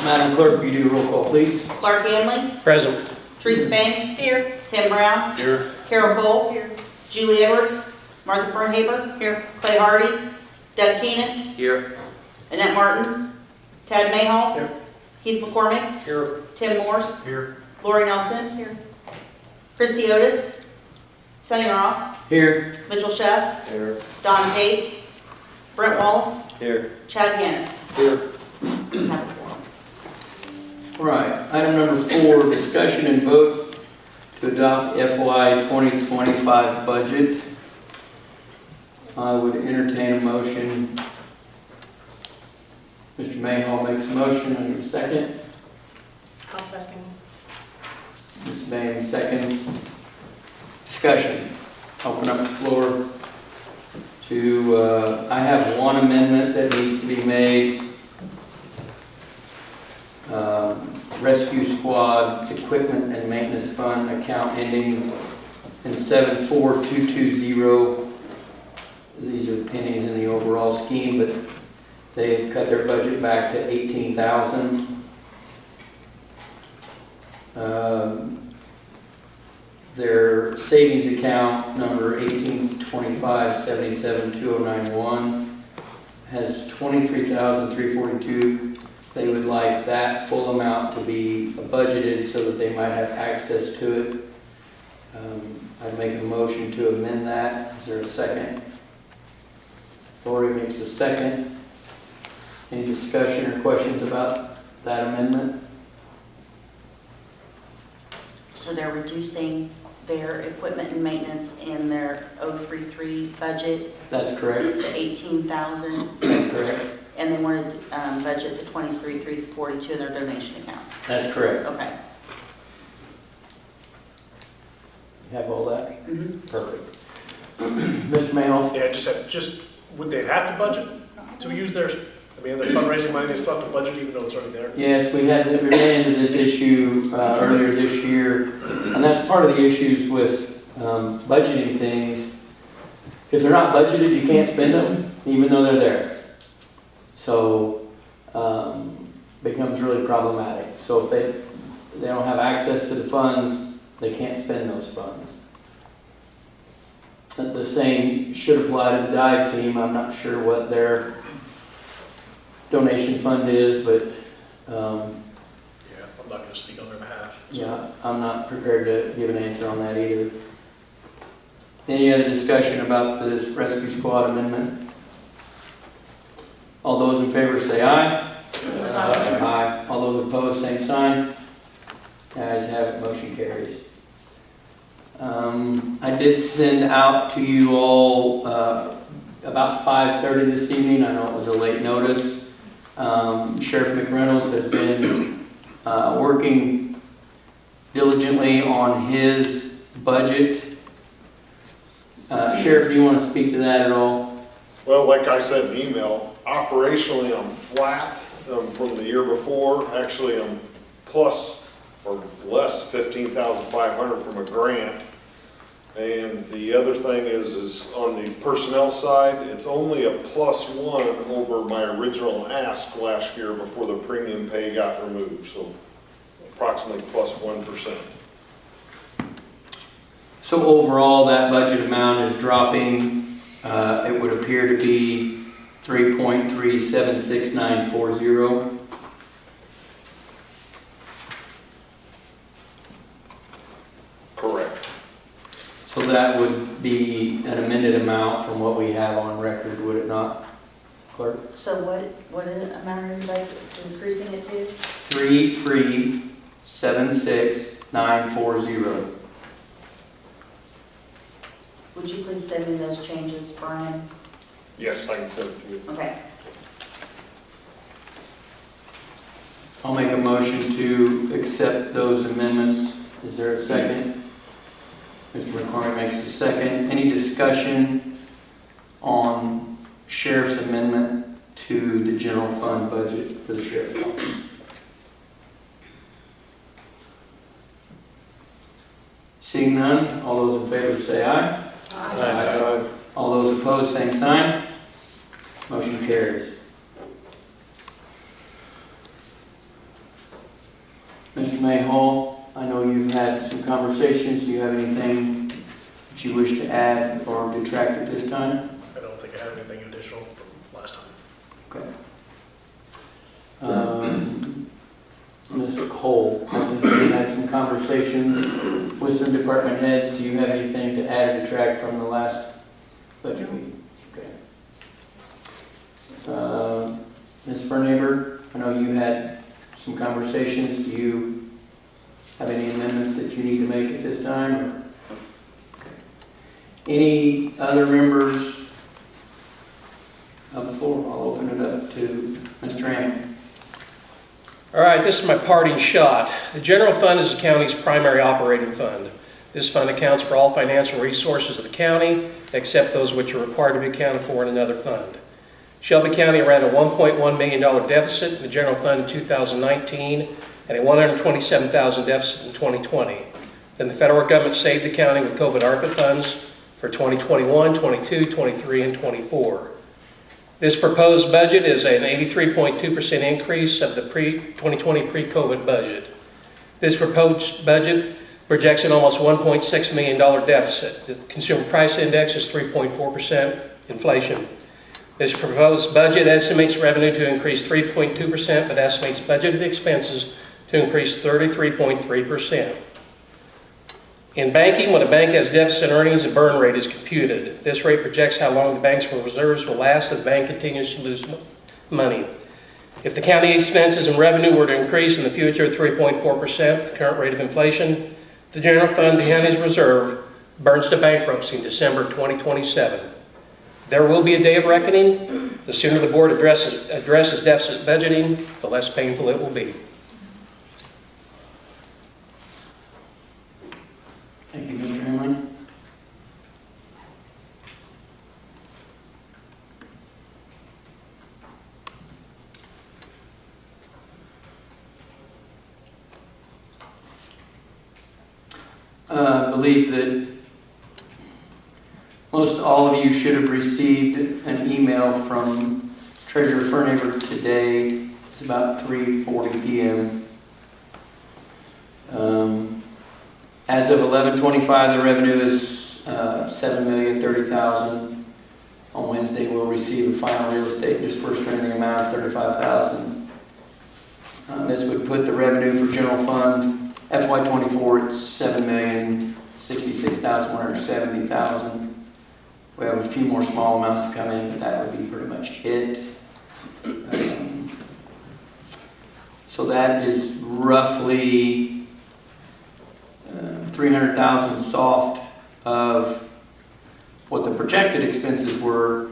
Madam Clerk, will you do a roll call, please? Clark Hanley, Present. Teresa Bank. Here. Tim Brown. Here. Carol Cole. Here. Julie Edwards. Martha Fernhaber. Here. Clay Hardy. Doug Keenan. Here. Annette Martin. Tad Mayhall. Here. Keith McCormick. Here. Tim Morse. Here. Lori Nelson. Here. Christy Otis. Sonny Ross. Here. Mitchell Sheff. Here. Don Tate. Brent Wallace. Here. Chad Ganis. Here. Have a quorum. All right, item number 4, discussion and vote to adopt FY 2025 budget. I would entertain a motion. Mr. Mayhall makes a motion, I need a second. I'll second. Ms. Bain seconds. Discussion. Open up the floor to, I have one amendment that needs to be made. Rescue Squad Equipment and Maintenance Fund account ending in 74220. These are pennies in the overall scheme, but they've cut their budget back to $18,000. Their savings account number 1825772091 has $23,342. They would like that full amount to be budgeted so that they might have access to it. I'd make a motion to amend that. Is there a second? Lori makes a second. Any discussion or questions about that amendment? So they're reducing their equipment and maintenance in their 033 budget That's correct. to 18,000, That's correct. and they wanted to budget the 23,342 in their donation account. That's correct. Okay. You have all that? Mm-hmm. Perfect. Mr. Mayhall? Yeah, just, would they have to budget to use their, I mean, their fundraising money, they still have to budget even though it's already there? Yes, we ran into this issue earlier this year, and that's part of the issues with budgeting things. If they're not budgeted, you can't spend them, even though they're there. So, becomes really problematic. So if they don't have access to the funds, they can't spend those funds. And the same should apply to the dive team. I'm not sure what their donation fund is, but Yeah, I'm not gonna speak on their behalf. yeah, I'm not prepared to give an answer on that either. Any other discussion about this rescue squad amendment? All those in favor say aye. Aye. All those opposed, same sign. Ayes have it, motion carries. I did send out to you all about 5:30 this evening. I know it was a late notice. Sheriff McReynolds has been working diligently on his budget. Sheriff, do you want to speak to that at all? Well, like I said in the email, operationally I'm flat from the year before. Actually, I'm plus or less 15,500 from a grant. And the other thing is on the personnel side, it's only a +1 over my original ask last year before the premium pay got removed. So approximately +1%. So overall, that budget amount is dropping. It would appear to be 3.376940. Correct. So that would be an amended amount from what we have on record, would it not, Clerk? So what amount are you like increasing it to? 3.376940. Would you please send me those changes, Brian? Yes, I can send it to you. Okay. I'll make a motion to accept those amendments. Is there a second? Mr. McCormick makes a second. Any discussion on Sheriff's amendment to the general fund budget for the Sheriff's Office? Seeing none, all those in favor say aye. Aye. All those opposed, same sign. Motion carries. May Hall, I know you've had some conversations. Do you have anything that you wish to add or detract at this time? I don't think I have anything additional from last time. Okay. Ms. Cole, you had some conversations with some department heads. Do you have anything to add or detract from the last budget meeting? Okay. Ms. Fernhaber, I know you had some conversations. Do you have any amendments that you need to make at this time? Or? Okay. Any other members of the floor? I'll open it up to Mr. Hammond. All right, this is my parting shot. The general fund is the county's primary operating fund. This fund accounts for all financial resources of the county, except those which are required to be accounted for in another fund. Shelby County ran a $1.1 million deficit in the general fund in 2019 and a $127,000 deficit in 2020. Then the federal government saved the county with COVID ARPA funds for 2021, 22, 23, and 24. This proposed budget is an 83.2% increase of the 2020 pre-COVID budget. This proposed budget projects an almost $1.6 million deficit. The consumer price index is 3.4% inflation. This proposed budget estimates revenue to increase 3.2%, but estimates budgeted expenses to increase 33.3%. In banking, when a bank has deficit earnings, a burn rate is computed. This rate projects how long the bank's reserves will last if the bank continues to lose money. If the county expenses and revenue were to increase in the future 3.4%, the current rate of inflation, the general fund, the county's reserve, burns to bankruptcy in December 2027. There will be a day of reckoning. The sooner the board addresses deficit budgeting, the less painful it will be. Thank you, Mr. Hamlin. I believe that most all of you should have received an email from Treasurer Fernhaber today. It's about 3:40 p.m. As of 11:25, the revenue is $7,030,000. On Wednesday, we'll receive a final real estate disbursement in the amount of $35,000. This would put the revenue for general fund FY24 at $7,066,170,000. We have a few more small amounts to come in, but that would be pretty much it. So that is roughly $300,000 soft of what the projected expenses were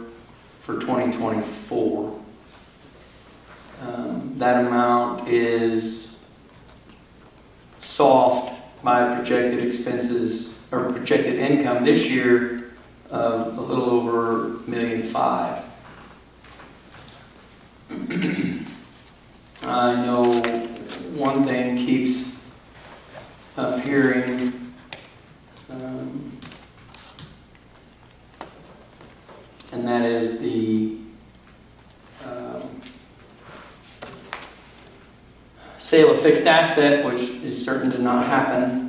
for 2024. That amount is soft by projected expenses or projected income this year of a little over $1.5 million. I know one thing keeps appearing and that is the sale of fixed asset, which is certain to not happen.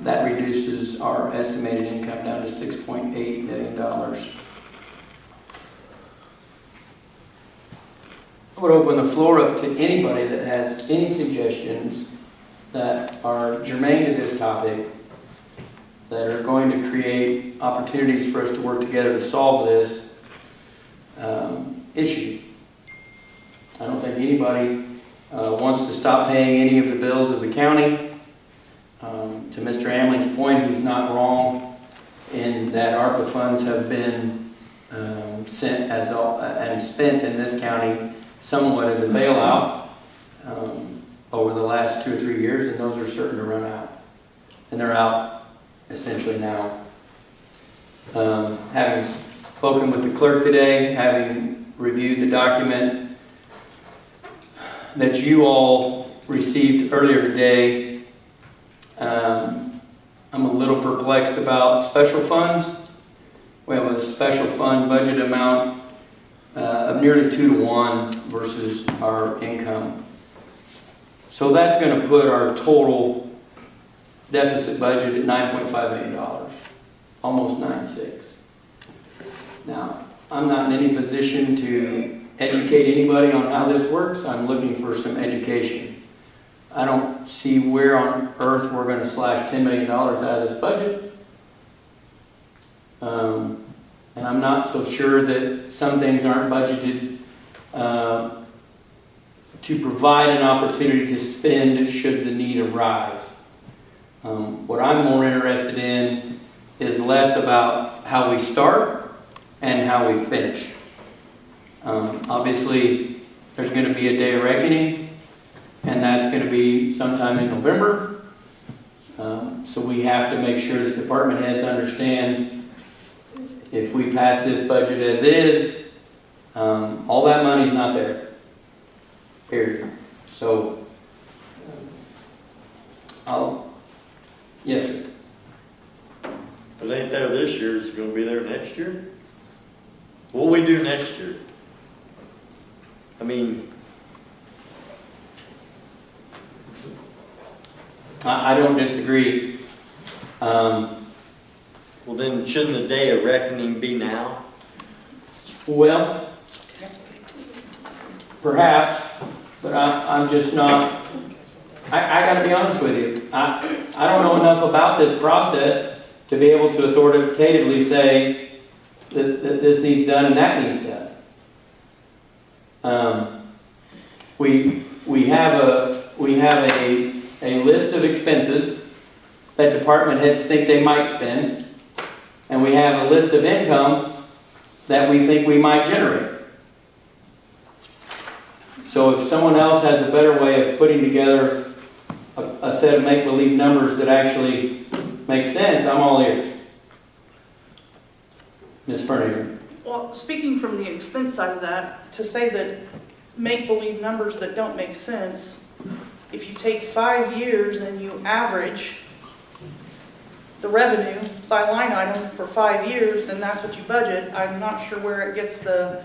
That reduces our estimated income down to $6.8 million. I would open the floor up to anybody that has any suggestions that are germane to this topic, that are going to create opportunities for us to work together to solve this issue. I don't think anybody wants to stop paying any of the bills of the county. To Mr. Amling's point, he's not wrong in that ARPA funds have been sent as and spent in this county somewhat as a bailout over the last 2 or 3 years, and those are certain to run out. And they're out essentially now. Having spoken with the clerk today, having reviewed the document that you all received earlier today, I'm a little perplexed about special funds. We have a special fund budget amount of nearly 2 to 1 versus our income. So that's gonna put our total deficit budget at $9.5 million, almost 9.6. Now, I'm not in any position to educate anybody on how this works. I'm looking for some education. I don't see where on earth we're gonna slash $10 million out of this budget. And I'm not so sure that some things aren't budgeted to provide an opportunity to spend should the need arise. What I'm more interested in is less about how we start and how we finish. Obviously, there's going to be a day of reckoning, and that's going to be sometime in November. So we have to make sure that department heads understand if we pass this budget as is, all that money's not there. Period. So, yes, sir. If it ain't there this year, it's gonna be there next year? What'll we do next year? I mean, I don't disagree. well then, shouldn't the day of reckoning be now? Well, perhaps, but I'm just not, I gotta be honest with you. I don't know enough about this process to be able to authoritatively say that this needs done and that needs done. We have a list of expenses that department heads think they might spend, and we have a list of income that we think we might generate. So if someone else has a better way of putting together a set of make-believe numbers that actually make sense, I'm all ears. Ms. Ferniger. Well, speaking from the expense side of that, to say that make-believe numbers that don't make sense, if you take 5 years and you average the revenue by line item for 5 years, and that's what you budget, I'm not sure where it gets the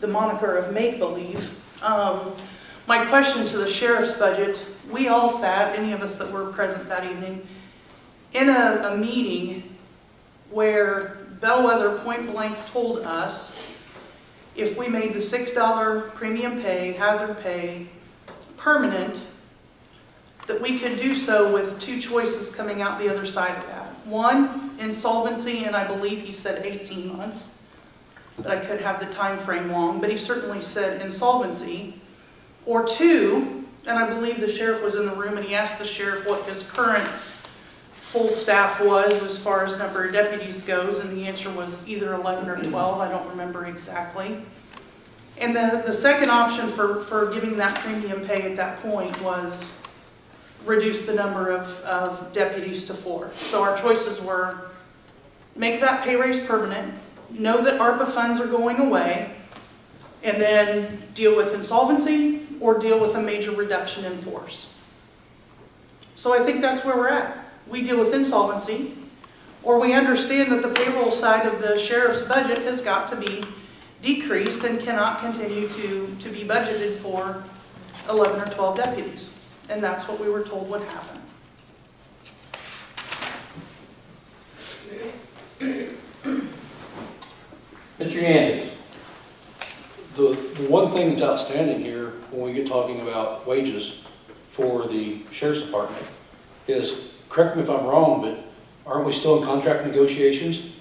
moniker of make-believe. My question to the sheriff's budget, we all sat, any of us that were present that evening, in a meeting where Bellwether point blank told us if we made the $6 premium pay, hazard pay, permanent, that we could do so with 2 choices coming out the other side of that. One, insolvency, and I believe he said 18 months, but I could have the time frame wrong, but he certainly said insolvency. Or 2, and I believe the sheriff was in the room and he asked the sheriff what his current full staff was as far as number of deputies goes, and the answer was either 11 or 12, I don't remember exactly. And the second option for giving that premium pay at that point was reduce the number of deputies to 4. So our choices were make that pay raise permanent, know that ARPA funds are going away, and then deal with insolvency or deal with a major reduction in force. So I think that's where we're at. We deal with insolvency, or we understand that the payroll side of the sheriff's budget has got to be decreased and cannot continue to be budgeted for 11 or 12 deputies. And that's what we were told would happen. Mr. Yantis. The one thing that's outstanding here when we get talking about wages for the sheriff's department is, correct me if I'm wrong, but aren't we still in contract negotiations?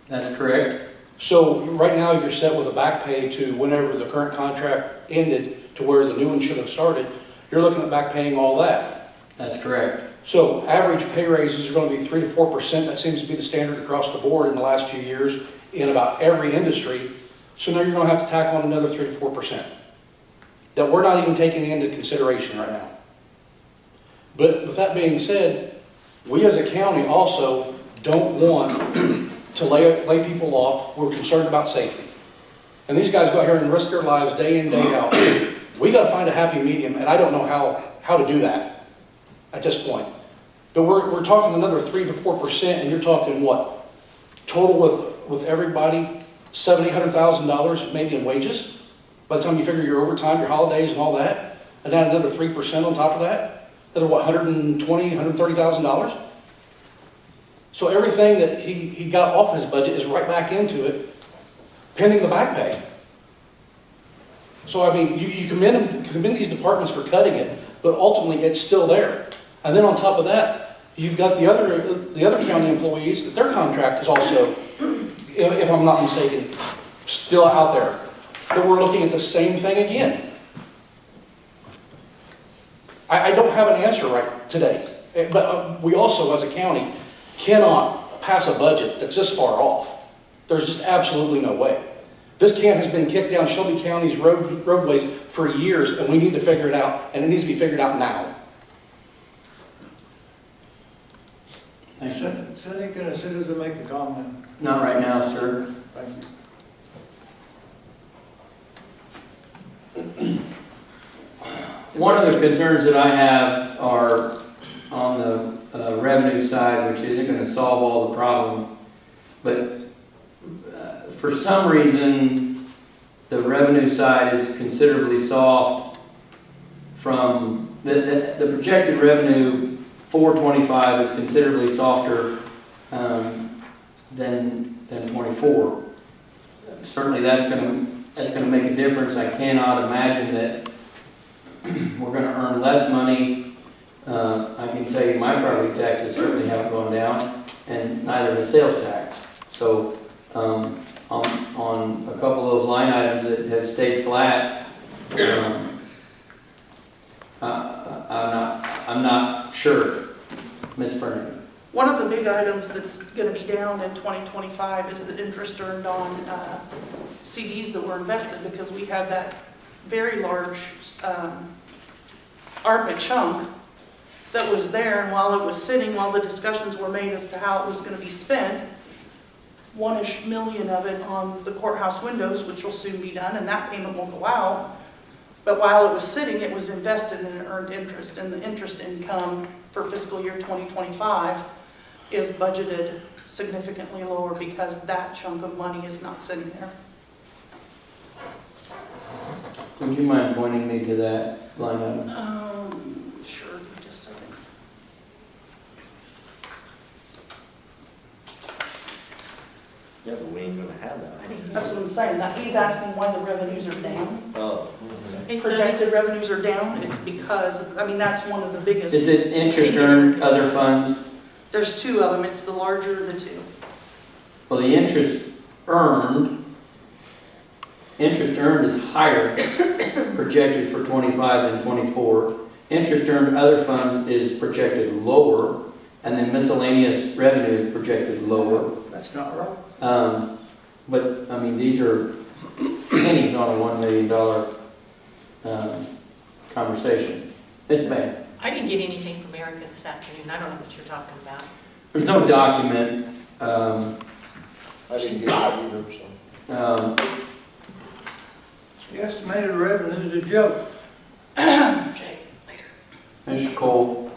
That's correct. So right now you're set with a back pay to whenever the current contract ended to where the new one should have started. You're looking at back paying all that. That's correct. So average pay raises are going to be 3 to 4%. That seems to be the standard across the board in the last few years in about every industry. So now you're going to have to tack on another 3 to 4% that we're not even taking into consideration right now. But with that being said, we as a county also don't want to lay people off. We're concerned about safety. And these guys go out here and risk their lives day in, day out. We got to find a happy medium, and I don't know how to do that at this point. But we're talking another 3 to 4%, and you're talking what? Total with everybody, $700,000, $800,000 maybe in wages? By the time you figure your overtime, your holidays, and all that? and add another 3% on top of that, another what, $130,000? So everything that he got off his budget is right back into it, pending the back pay. So I mean, you commend these departments for cutting it, but ultimately it's still there. And then on top of that, you've got the other county employees, that their contract is also, if I'm not mistaken, still out there. But we're looking at the same thing again. I don't have an answer right today, but we also, as a county, cannot pass a budget that's this far off. There's just absolutely no way. This can has been kicked down Shelby County's roadways for years, and we need to figure it out, and it needs to be figured out now. Thank you. Cindy, can a citizen make a comment? Not right now, sir. Thank you. One of the concerns that I have are on the revenue side, which isn't going to solve all the problem, but for some reason, the revenue side is considerably soft from, the projected revenue for 25 is considerably softer than 24. Certainly that's going to make a difference. I cannot imagine that we're going to earn less money. I can tell you my property taxes certainly haven't gone down, and neither has sales tax. So on a couple of those line items that have stayed flat, I'm not sure, Ms. Burnett. One of the big items that's going to be down in 2025 is the interest earned on CDs that were invested, because we had that very large ARPA chunk that was there, and while it was sitting, while the discussions were made as to how it was going to be spent, $1-ish million of it on the courthouse windows, which will soon be done, and that payment will go out. But while it was sitting, it was invested and it earned interest, and the interest income for fiscal year 2025 is budgeted significantly lower because that chunk of money is not sitting there. Would you mind pointing me to that line item? Sure, give me just a second. Yeah, but we ain't gonna have that. That's what I'm saying, that he's asking why the revenues are down. Oh. Projected revenues are down, it's because, I mean, that's one of the biggest. Is it interest earned other funds? There's two of them, it's the larger of the two. Well, the interest earned is higher projected for 25 than 24. Interest earned other funds is projected lower, and then miscellaneous revenue is projected lower. That's not right. But, I mean, these are pennies on a $1 million conversation. Ms. May, I didn't get anything from Erica this afternoon. I don't know what you're talking about. there's no document. I didn't get that either, so. The estimated revenue is a joke. Jay, later. Mr. Cole.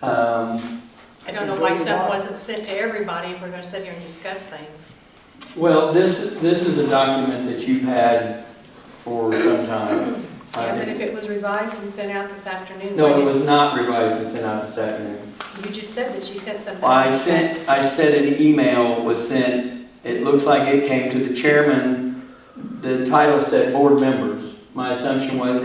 I don't know why some wasn't sent to everybody if we're going to sit here and discuss things. Well, this is a document that you've had for some time. Yeah, but if it was revised and sent out this afternoon. No, why it didn't- was not revised and sent out this afternoon. You just said that she sent something. I said an email was sent. It looks like it came to the chairman. The title said board members. My assumption was,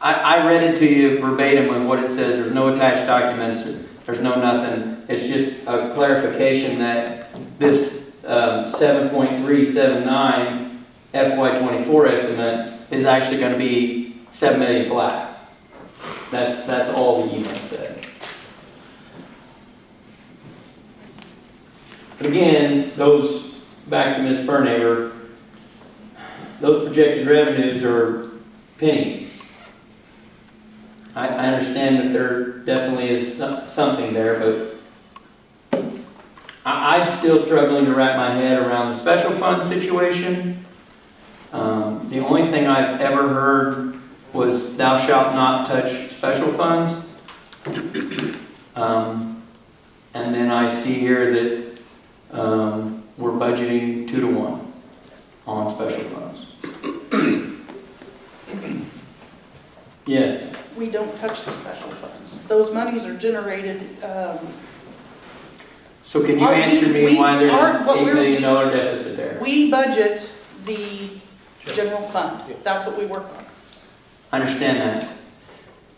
I read it to you verbatim with what it says. There's no attached documents. There's no nothing. It's just a clarification that this 7.379 FY24 estimate is actually going to be $7 million flat. That's all the email said. But again, back to Ms. Fernhaver, those projected revenues are pennies. I understand that there definitely is something there, but I'm still struggling to wrap my head around the special fund situation. The only thing I've ever heard was thou shalt not touch special funds. And then I see here that we're budgeting 2-to-1 on special funds. Yes. We don't touch the special funds. Those monies are generated, So can you Our- answer me we- why there's our- an what $8 we're- million deficit there? we budget the general fund. That's what we work on. I understand that.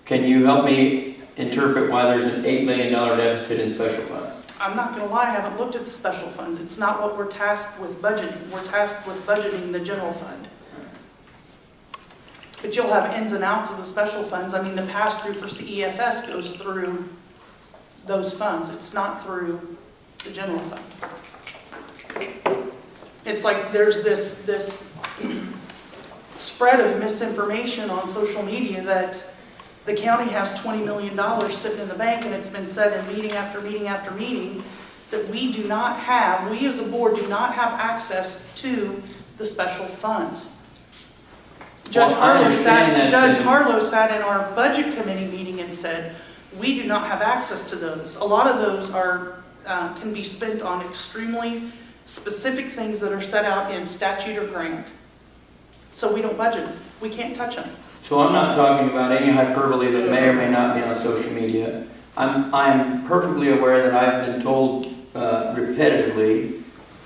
Can you help me interpret why there's an $8 million deficit in special funds? I'm not gonna lie, I haven't looked at the special funds. It's not what we're tasked with budgeting. We're tasked with budgeting the general fund. But you'll have ins and outs of the special funds. I mean, the pass-through for CEFS goes through those funds. It's not through the general fund. It's like there's this spread of misinformation on social media that the county has $20 million sitting in the bank, and it's been said in meeting after meeting after meeting that we as a board do not have access to the special funds. Judge Well, I understand that. Harlow sat in our budget committee meeting and said, we do not have access to those. A lot of those can be spent on extremely specific things that are set out in statute or grant. So we don't budget them. We can't touch them. So I'm not talking about any hyperbole that may or may not be on social media. I'm perfectly aware that I've been told repetitively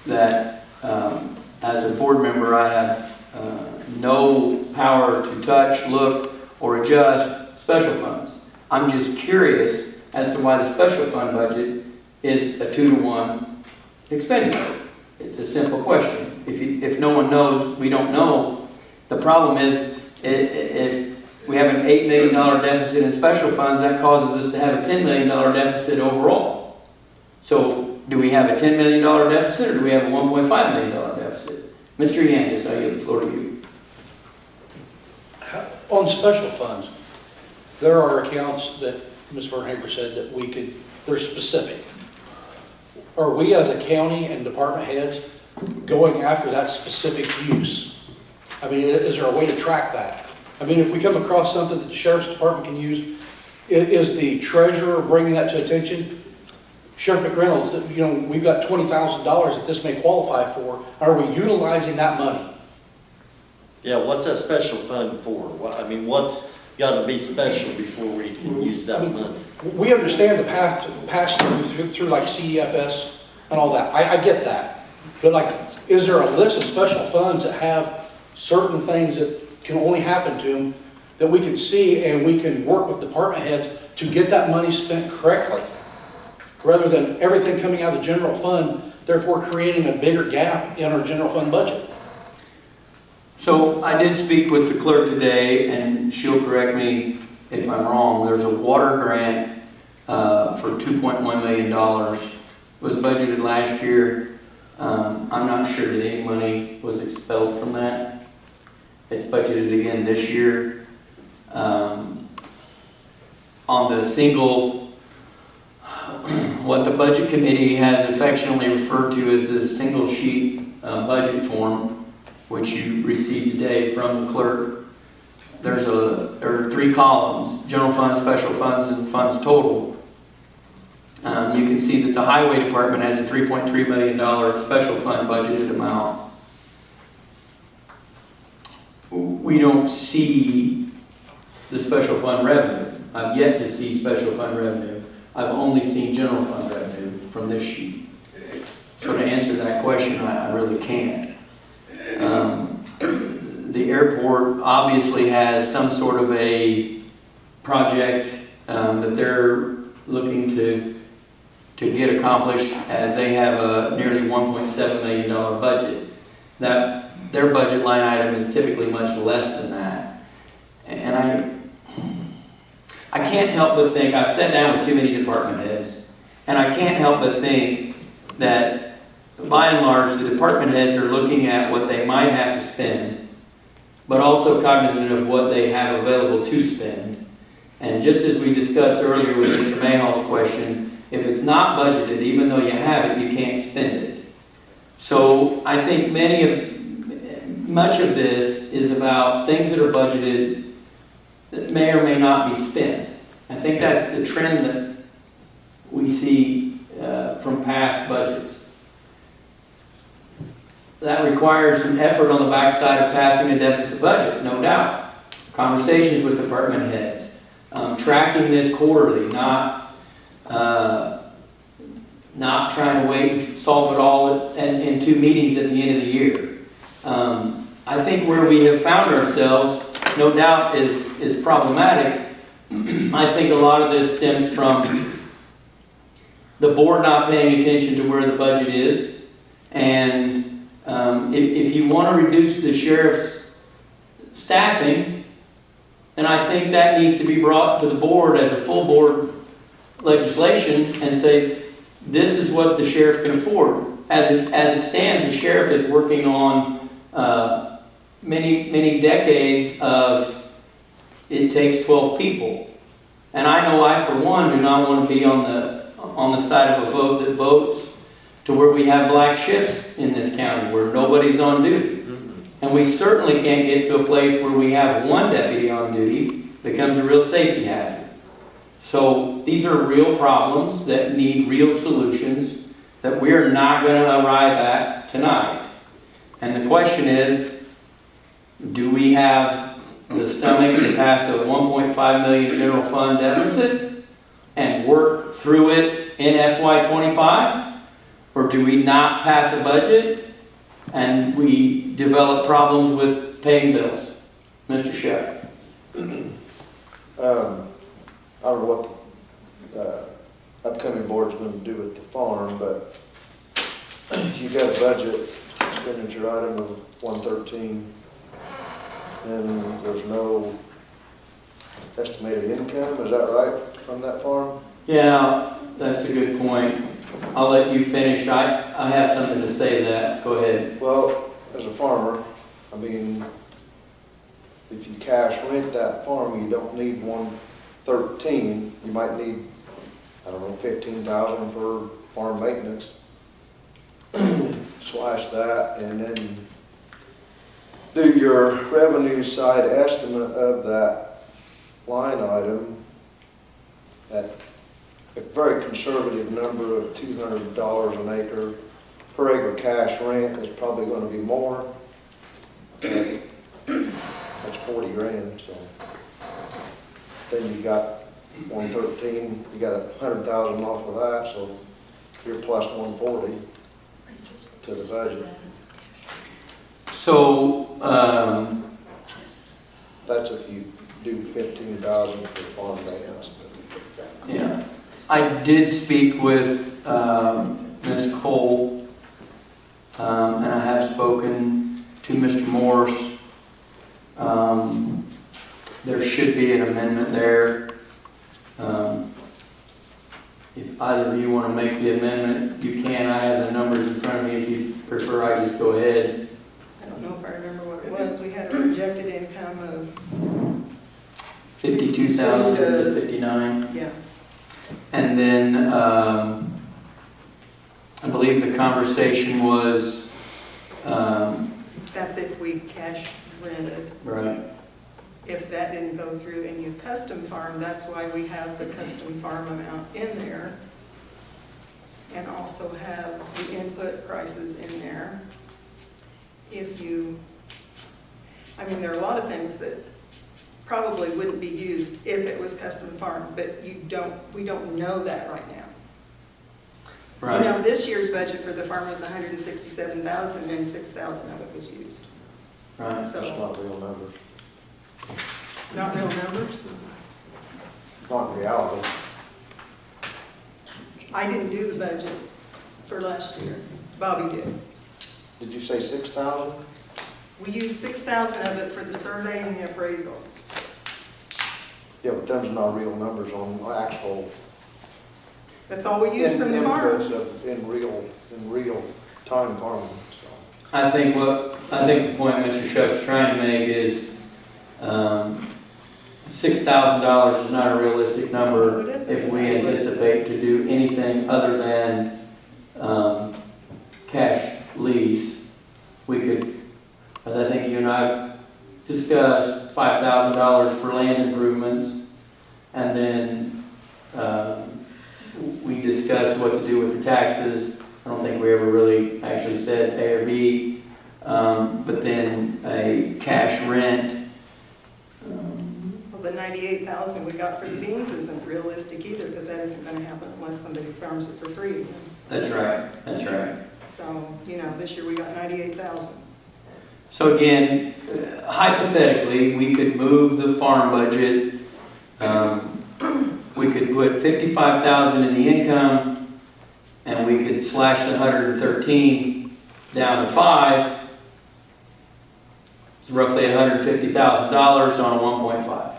that as a board member I have no power to touch, look, or adjust special funds. I'm just curious as to why the special fund budget is a 2-to-1 expenditure. It's a simple question. If no one knows, we don't know. The problem is if we have an $8 million deficit in special funds, that causes us to have a $10 million deficit overall. So do we have a $10 million deficit or do we have a $1.5 million deficit? Mr. Yandis, I give the floor to you. On special funds, there are accounts that Ms. Verhaber said that they're specific. Are we as a county and department heads going after that specific use? I mean, is there a way to track that? I mean, if we come across something that the sheriff's department can use, is the treasurer bringing that to attention? Sheriff McReynolds, we've got $20,000 that this may qualify for. Are we utilizing that money? Yeah, what's that special fund for? I mean, what's got to be special before we can use that money? We understand the pass through like CEFS and all that. I get that. But is there a list of special funds that have certain things that can only happen to them that we can see and we can work with department heads to get that money spent correctly? Rather than everything coming out of the general fund, therefore creating a bigger gap in our general fund budget. So I did speak with the clerk today, and she'll correct me if I'm wrong. There's a water grant for $2.1 million. It was budgeted last year. I'm not sure that any money was expelled from that. It's budgeted again this year. On the single, what the budget committee has affectionately referred to as the single sheet budget form, which you received today from the clerk, there are 3 columns: general fund, special funds, and funds total. You can see that the highway department has a $3.3 million special fund budgeted amount. We don't see the special fund revenue. I've yet to see special fund revenue. I've only seen general fund revenue from this sheet. So to answer that question, I really can't. The airport obviously has some sort of a project that they're looking to get accomplished, as they have a nearly $1.7 million budget. Their budget line item is typically much less than that. And I can't help but think, I've sat down with too many department heads, and I can't help but think that by and large, the department heads are looking at what they might have to spend, but also cognizant of what they have available to spend. And just as we discussed earlier with Mr. Mayhall's question, if it's not budgeted, even though you have it, you can't spend it. So I think much of this is about things that are budgeted that may or may not be spent. I think that's the trend that we see from past budgets. That requires some effort on the backside of passing a deficit budget, no doubt. conversations with department heads, tracking this quarterly, not trying to wait and solve it all in 2 meetings at the end of the year. I think where we have found ourselves, no doubt, is problematic. I think a lot of this stems from the board not paying attention to where the budget is. And if you want to reduce the sheriff's staffing, then I think that needs to be brought to the board as a full board legislation and say, this is what the sheriff can afford. As it stands, the sheriff is working on many decades of it takes 12 people. And I know I, for one, do not want to be on the side of a vote that votes to where we have black shifts in this county, where nobody's on duty. And we certainly can't get to a place where we have one deputy on duty becomes a real safety hazard. So these are real problems that need real solutions that we're not going to arrive at tonight. And the question is, do we have the stomach to pass a $1.5 million general fund deficit and work through it in FY25? Or do we not pass a budget and we develop problems with paying bills? Mr. Shelby. I don't know what the upcoming board's going to do with the farm, but you got a budget expenditure item of 113, and there's no estimated income, is that right, from that farm? Yeah, that's a good point. I'll let you finish. I have something to say to that. Go ahead. Well, as a farmer, I mean, if you cash rent that farm, you don't need 113. You might need, I don't know, 15,000 for farm maintenance. Slash that, and then do your revenue side estimate of that line item at a very conservative number of $200 an acre. Per acre cash rent is probably going to be more. That's 40 grand, so. Then you got 113, you got 100,000 off of that, so you're plus 140 to the budget. So, That's if you do 15,000 for farm maintenance. yeah, I did speak with Ms. Cole, and I have spoken to Mr. Morse. There should be an amendment there. If either of you want to make the amendment, you can. I have the numbers in front of me. If you prefer, I just go ahead. I don't know if I remember what it was. We had a projected income of, 52,000 to 59. yeah, And then I believe the conversation was, that's if we cash rented. right, If that didn't go through and you custom farm, that's why we have the custom farm amount in there. And also have the input prices in there. If you, I mean, there are a lot of things that probably wouldn't be used if it was custom farm, but we don't know that right now. right. You know, this year's budget for the farm was 167,000 and 6,000 of it was used. Right. That's So, not real numbers. not real numbers. Not in reality. I didn't do the budget for last year. Bobby did. Did you say 6,000? We used 6,000 of it for the survey and the appraisal. Yeah, but those are not real numbers on actual. That's all we used from the farm. Inputs of in real time farming, so. I think the point Mr. Shuck's trying to make is $6,000 is not a realistic number if we anticipate to do anything other than cash lease. We could, as I think you and I discussed, $5,000 for land improvements, and then we discussed what to do with the taxes. I don't think we ever really actually said A or B, but then a cash rent 98,000 we got for the beans isn't realistic either, because that isn't gonna happen unless somebody farms it for free. That's right, that's right. So, you know, this year we got 98,000. So again, hypothetically, we could move the farm budget. We could put 55,000 in the income, and we could slash the 113 down to 5. It's roughly $150,000 on a 1.5.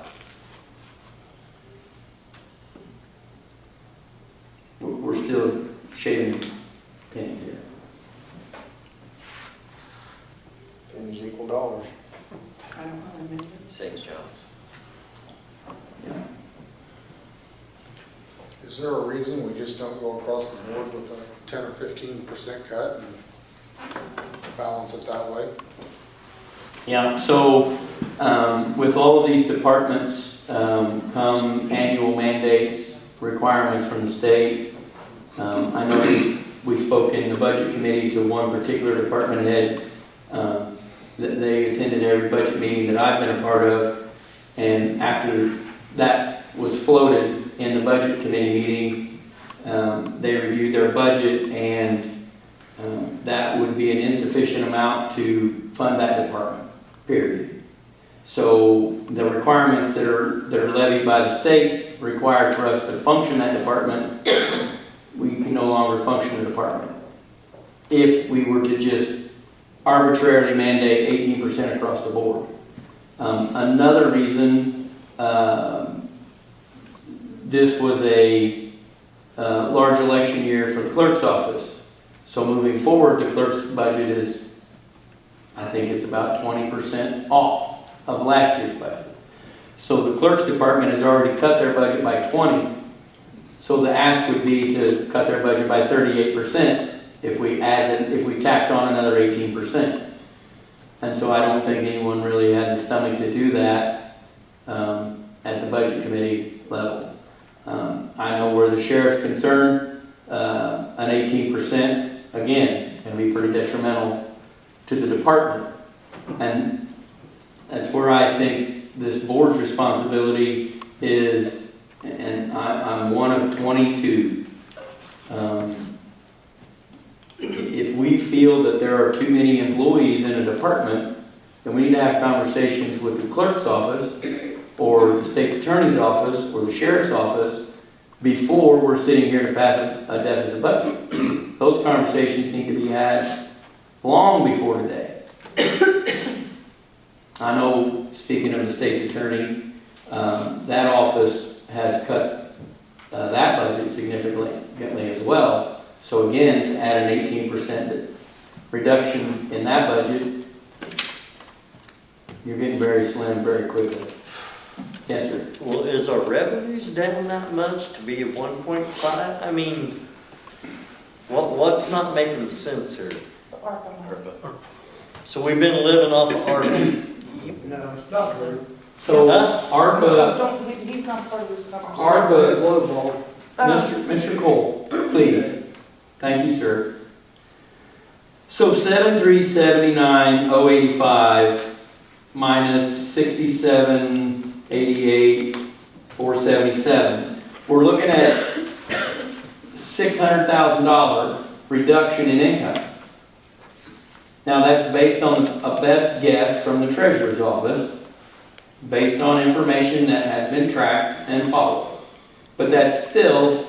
We're still shaving pennies here. Pennies equal dollars. I don't know, I mean, Saves jobs. Yeah. Is there a reason we just don't go across the board with a 10 or 15% cut and balance it that way? Yeah, so with all of these departments come annual mandates, requirements from the state. I know we spoke in the budget committee to one particular department head. That they attended every budget meeting that I've been a part of, and after that was floated in the budget committee meeting, they reviewed their budget, and that would be an insufficient amount to fund that department, period. So the requirements that are levied by the state required for us to function that department, we can no longer function the department. If we were to just arbitrarily mandate 18% across the board. Another reason, this was a large election year for the clerk's office. So moving forward, the clerk's budget is, I think it's about 20% off of last year's budget. So the clerk's department has already cut their budget by 20. So the ask would be to cut their budget by 38%. If we tacked on another 18%. And so I don't think anyone really had the stomach to do that at the budget committee level. I know where the sheriff's concerned, an 18%, again, can be pretty detrimental to the department. And that's where I think this board's responsibility is, and I'm one of 22. If we feel that there are too many employees in a department, then we need to have conversations with the clerk's office or the state attorney's office or the sheriff's office before we're sitting here to pass a deficit budget. Those conversations need to be had long before today. I know, speaking of the state's attorney, that office has cut that budget significantly as well. So again, to add an 18% reduction in that budget, you're getting very slim very quickly. Yes, sir. Well, is our revenues down that much to be at 1.5? I mean, what's not making sense here? So we've been living off of ARPA. No, not true. So Huh? ARPA, He's not part of this conversation. ARPA, Mr. Cole, please. Thank you, sir. So 7379,085 minus 6788,477. We're looking at $600,000 reduction in income. Now that's based on a best guess from the treasurer's office, based on information that has been tracked and followed. But that's still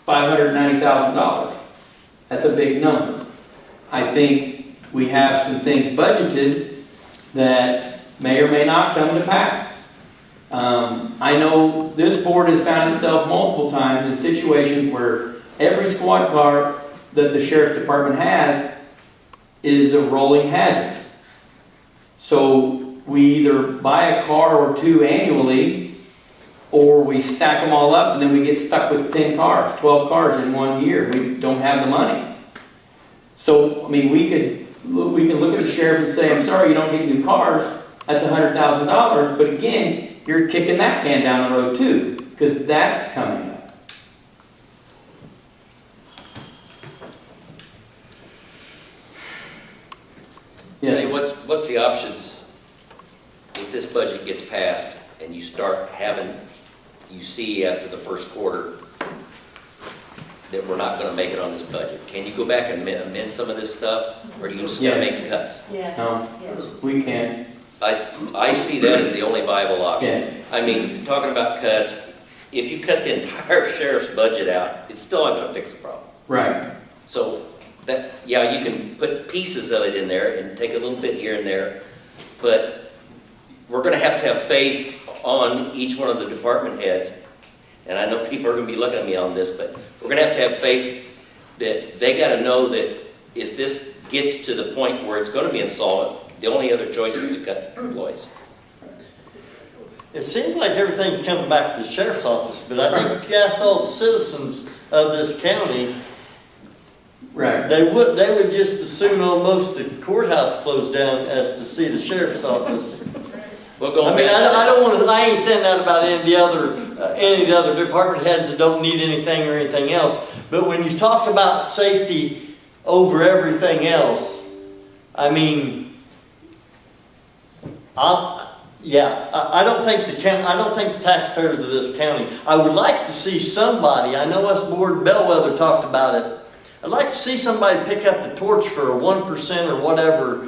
$590,000. That's a big number. I think we have some things budgeted that may or may not come to pass. I know this board has found itself multiple times in situations where every squad car that the sheriff's department has is a rolling hazard. So we either buy a car or two annually, or we stack them all up and then we get stuck with 10 cars, 12 cars in 1 year. We don't have the money. So, I mean, we can look at the sheriff and say, I'm sorry you don't get new cars. That's $100,000. But again, you're kicking that can down the road too, because that's coming up. Yes. What's the options if this budget gets passed and you start having, you see after the first quarter that we're not gonna make it on this budget, can you go back and amend some of this stuff, or do you just gotta make the cuts? Yes, No. yes. We can't. I see that as the only viable option. Yeah. I mean, talking about cuts, if you cut the entire sheriff's budget out, it's still not gonna fix the problem. Right. So that, yeah, you can put pieces of it in there and take a little bit here and there, but we're gonna have to have faith on each one of the department heads. And I know people are gonna be looking at me on this, but we're gonna have faith that they gotta know that if this gets to the point where it's gonna be insolvent, the only other choice is to cut employees. It seems like everything's coming back to the sheriff's office, but I think if you asked all the citizens of this county, Right. they would just as soon almost the courthouse closed down as to see the sheriff's office. We'll go I mean, back. I don't want to, I ain't saying that about any of the other department heads that don't need anything or anything else. But when you talk about safety over everything else, I mean, I don't think the taxpayers of this county, I would like to see somebody, I know us board Bellwether talked about it, I'd like to see somebody pick up the torch for a 1% or whatever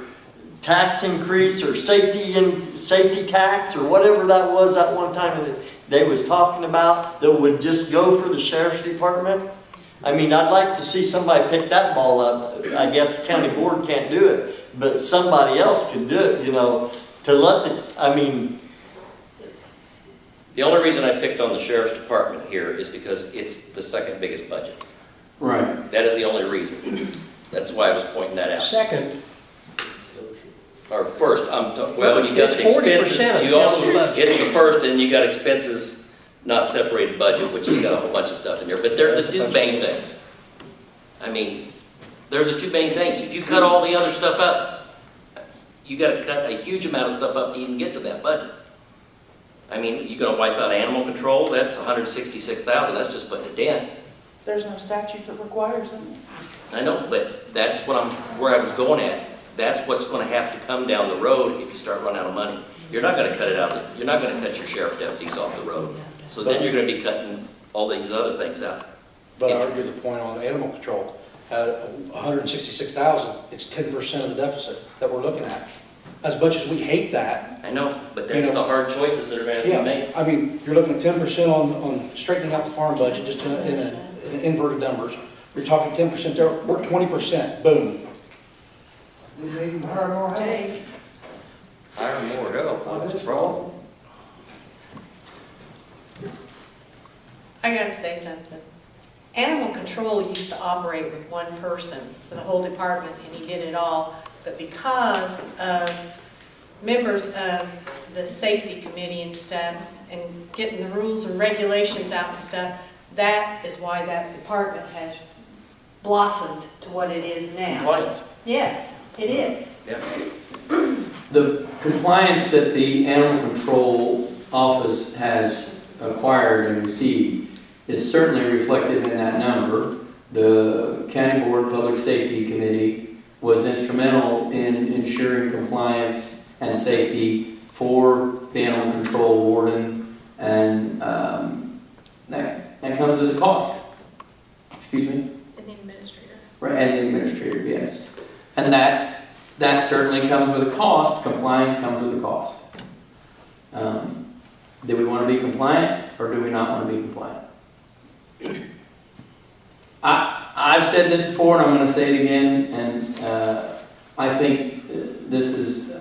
tax increase or safety tax or whatever that was that one time that they was talking about that would just go for the sheriff's department. I mean, I'd like to see somebody pick that ball up. I guess the county board can't do it, but somebody else could do it, you know, to let the, I mean. The only reason I picked on the sheriff's department here is because it's the second biggest budget. Right. That is the only reason. That's why I was pointing that out. Second, Or first, well, you got It's the 40% expenses, of you the also, county budget. it's the first, and you got expenses, not separated budget, which has got a whole bunch of stuff in there, but they're the two main things. I mean, they're the two main things. If you cut all the other stuff up, you gotta cut a huge amount of stuff up to even get to that budget. I mean, you're gonna wipe out animal control, that's $166,000, that's just putting it in. There's no statute that requires them. I know, but that's where I was going at. That's what's gonna have to come down the road if you start running out of money. You're not gonna cut it out, you're not gonna cut your sheriff deputies off the road. So then you're gonna be cutting all these other things out. But I argue the point on the animal control, at 166,000, it's 10% of the deficit that we're looking at. As much as we hate that. I know, but that's the hard choices that are gonna have to be made. I mean, you're looking at 10% on straightening out the farm budget, just in inverted numbers. You're talking 10% there, we're 20%, boom. Hire more help, what's the problem? I gotta say something. Animal control used to operate with one person for the whole department, and he did it all. But because of members of the safety committee and stuff, and getting the rules and regulations out and stuff, that is why that department has blossomed to what it is now. Compliance. Yes, it is. Yeah. The compliance that the Animal Control Office has acquired and received is certainly reflected in that number. The County Board Public Safety Committee was instrumental in ensuring compliance and safety for the Animal Control Warden, and that comes as a cost. Excuse me? And the administrator. Right, and the administrator, yes. And that certainly comes with a cost. Compliance comes with a cost. Do we want to be compliant, or do we not want to be compliant? I've said this before, and I'm going to say it again, and I think this is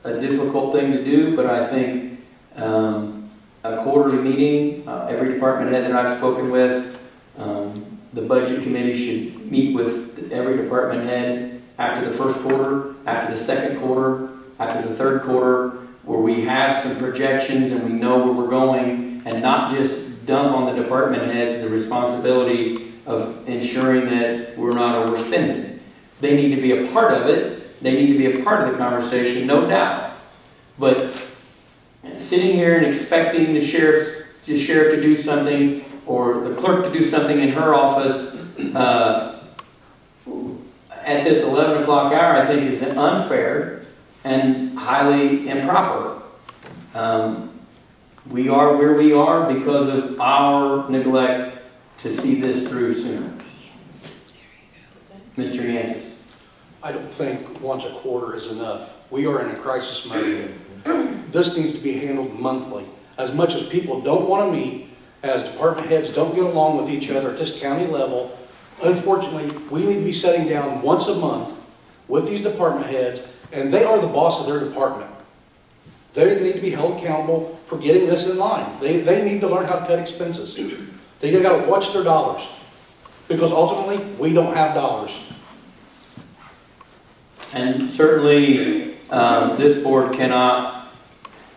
a difficult thing to do, but I think a quarterly meeting, every department head that I've spoken with, the budget committee should meet with every department head after the first quarter, after the second quarter, after the third quarter, where we have some projections and we know where we're going, and not just dump on the department heads the responsibility of ensuring that we're not overspending. They need to be a part of it. They need to be a part of the conversation, no doubt. But sitting here and expecting the sheriff to do something, or the clerk to do something in her office at this 11 o'clock hour, I think is unfair and highly improper. we are where we are because of our neglect to see this through sooner. Mr. Yantis. I don't think once a quarter is enough. We are in a crisis mode. This needs to be handled monthly. As much as people don't want to meet, as department heads don't get along with each other at this county level, unfortunately, we need to be sitting down once a month with these department heads, and they are the boss of their department. They need to be held accountable for getting this in line. They need to learn how to cut expenses. They got to watch their dollars, because ultimately, we don't have dollars. And certainly, this board cannot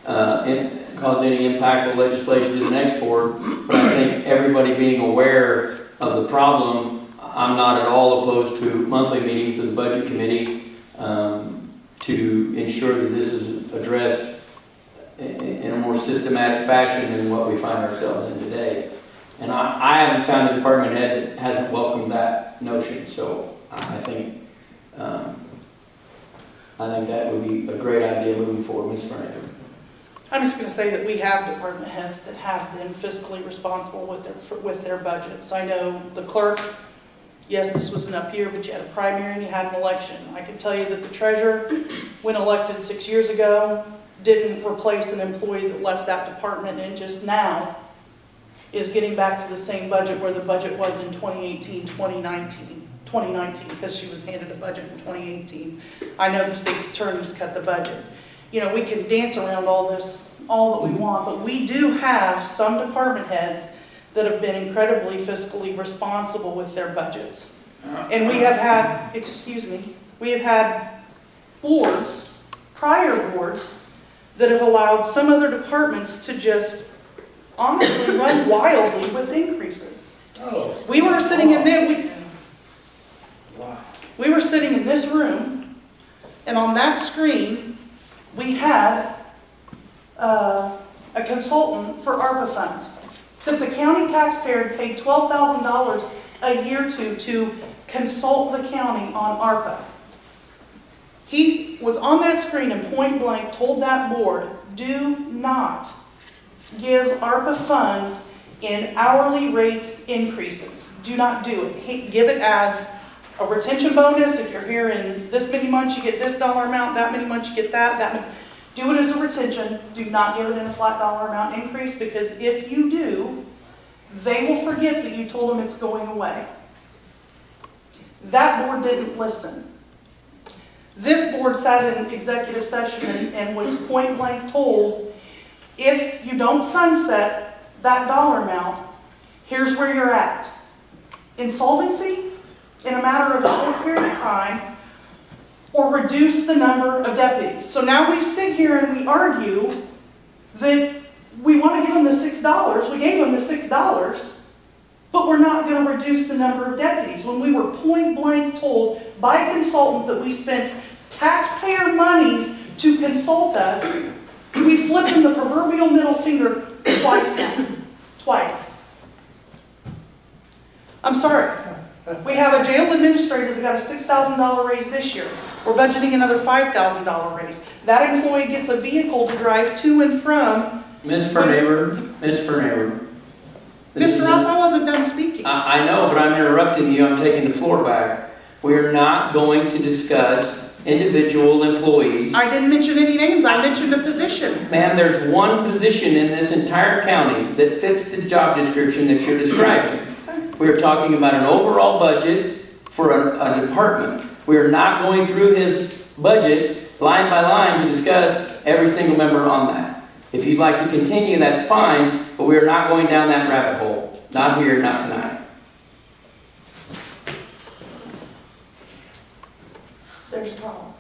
cause any impact of legislation to the next board, but I think everybody being aware of the problem, I'm not at all opposed to monthly meetings of the budget committee to ensure that this is addressed in a more systematic fashion than what we find ourselves in today. And I haven't found a department head that hasn't welcomed that notion, so I think that would be a great idea moving forward, Ms. Furnier. I'm just going to say that we have department heads that have been fiscally responsible with their budgets. I know the clerk, yes, this was an up year, but you had a primary and you had an election. I can tell you that the treasurer, when elected 6 years ago, didn't replace an employee that left that department, and just now is getting back to the same budget where the budget was in 2018, 2019, because she was handed a budget in 2018. I know the state's attorneys cut the budget. You know, we can dance around all this, all that we want, but we do have some department heads that have been incredibly fiscally responsible with their budgets. And we have had, we have had boards, prior boards, that have allowed some other departments to just honestly run wildly with increases. We were sitting in there, we were sitting in this room, and on that screen, we had a consultant for ARPA funds that the county taxpayer paid $12,000 a year to consult the county on ARPA. He was on that screen and point blank told that board, do not give ARPA funds in hourly rate increases. Do not do it. Give it as a retention bonus. If you're here in this many months, you get this dollar amount, that many months, you get that. Do it as a retention. Do not give it in a flat dollar amount increase, because if you do, they will forget that you told them it's going away. That board didn't listen. This board sat in executive session and was point blank told, if you don't sunset that dollar amount, here's where you're at. Insolvency in a matter of a short period of time, or reduce the number of deputies. So now we sit here and we argue that we want to give them the $6, we gave them the $6, but we're not going to reduce the number of deputies. When we were point blank told by a consultant that we spent taxpayer monies to consult us, we flipped them the proverbial middle finger twice now. Twice. I'm sorry. We have a jail administrator that got a $6,000 raise this year. We're budgeting another $5,000 raise. That employee gets a vehicle to drive to and from. Ms. Fernhaber. Mr. Ross, I wasn't done speaking. I know, but I'm interrupting you. I'm taking the floor back. We're not going to discuss individual employees. I didn't mention any names. I mentioned a position. Ma'am, there's one position in this entire county that fits the job description that you're describing. We're talking about an overall budget for a department. We're not going through his budget line by line to discuss every single member on that. If you'd like to continue, that's fine, but we're not going down that rabbit hole. Not here, not tonight. There's a problem.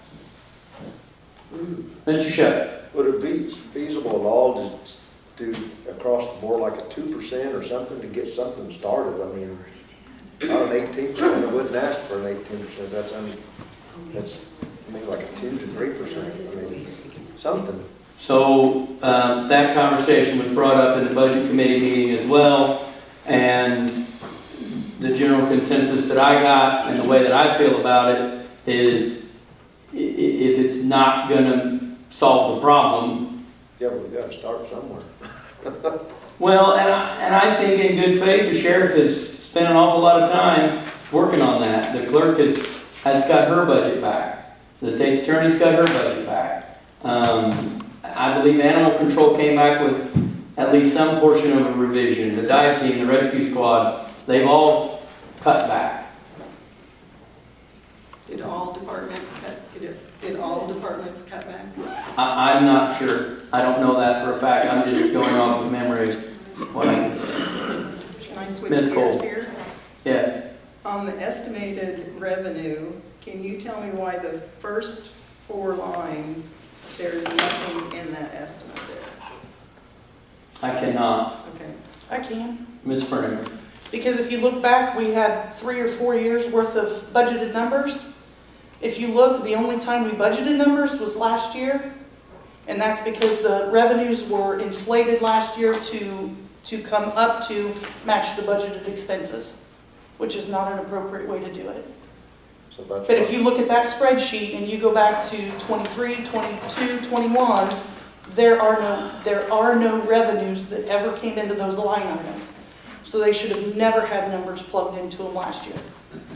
Mr. Shelby. Would it be feasible at all to do across the board like a 2% or something to get something started? I mean, not an 18%, I wouldn't ask for an 18%, that's like a 2 to 3%, I mean, something. So that conversation was brought up in the budget committee meeting as well, and the general consensus that I got and the way that I feel about it is if it's not going to solve the problem. Yeah, but we got to start somewhere. Well, and I think in good faith, the sheriff has spent an awful lot of time working on that. The clerk has got her budget back. The state's attorney's got her budget back. I believe animal control came back with at least some portion of a revision. The dive team, the rescue squad, they've all cut back. Did all departments cut back? I'm not sure. I don't know that for a fact. I'm just going off of memory. What I can say. Can I switch Ms. gears Cole. here? Yeah. On the estimated revenue, can you tell me why the first 4 lines, there's nothing in that estimate there? I cannot. Okay. I can. Ms. Ferner. Because if you look back, we had 3 or 4 years worth of budgeted numbers. If you look, the only time we budgeted numbers was last year. And that's because the revenues were inflated last year to come up to match the budgeted expenses, which is not an appropriate way to do it. So that's But if why- you look at that spreadsheet and you go back to 23, 22, 21, there are no revenues that ever came into those line items. So they should have never had numbers plugged into them last year,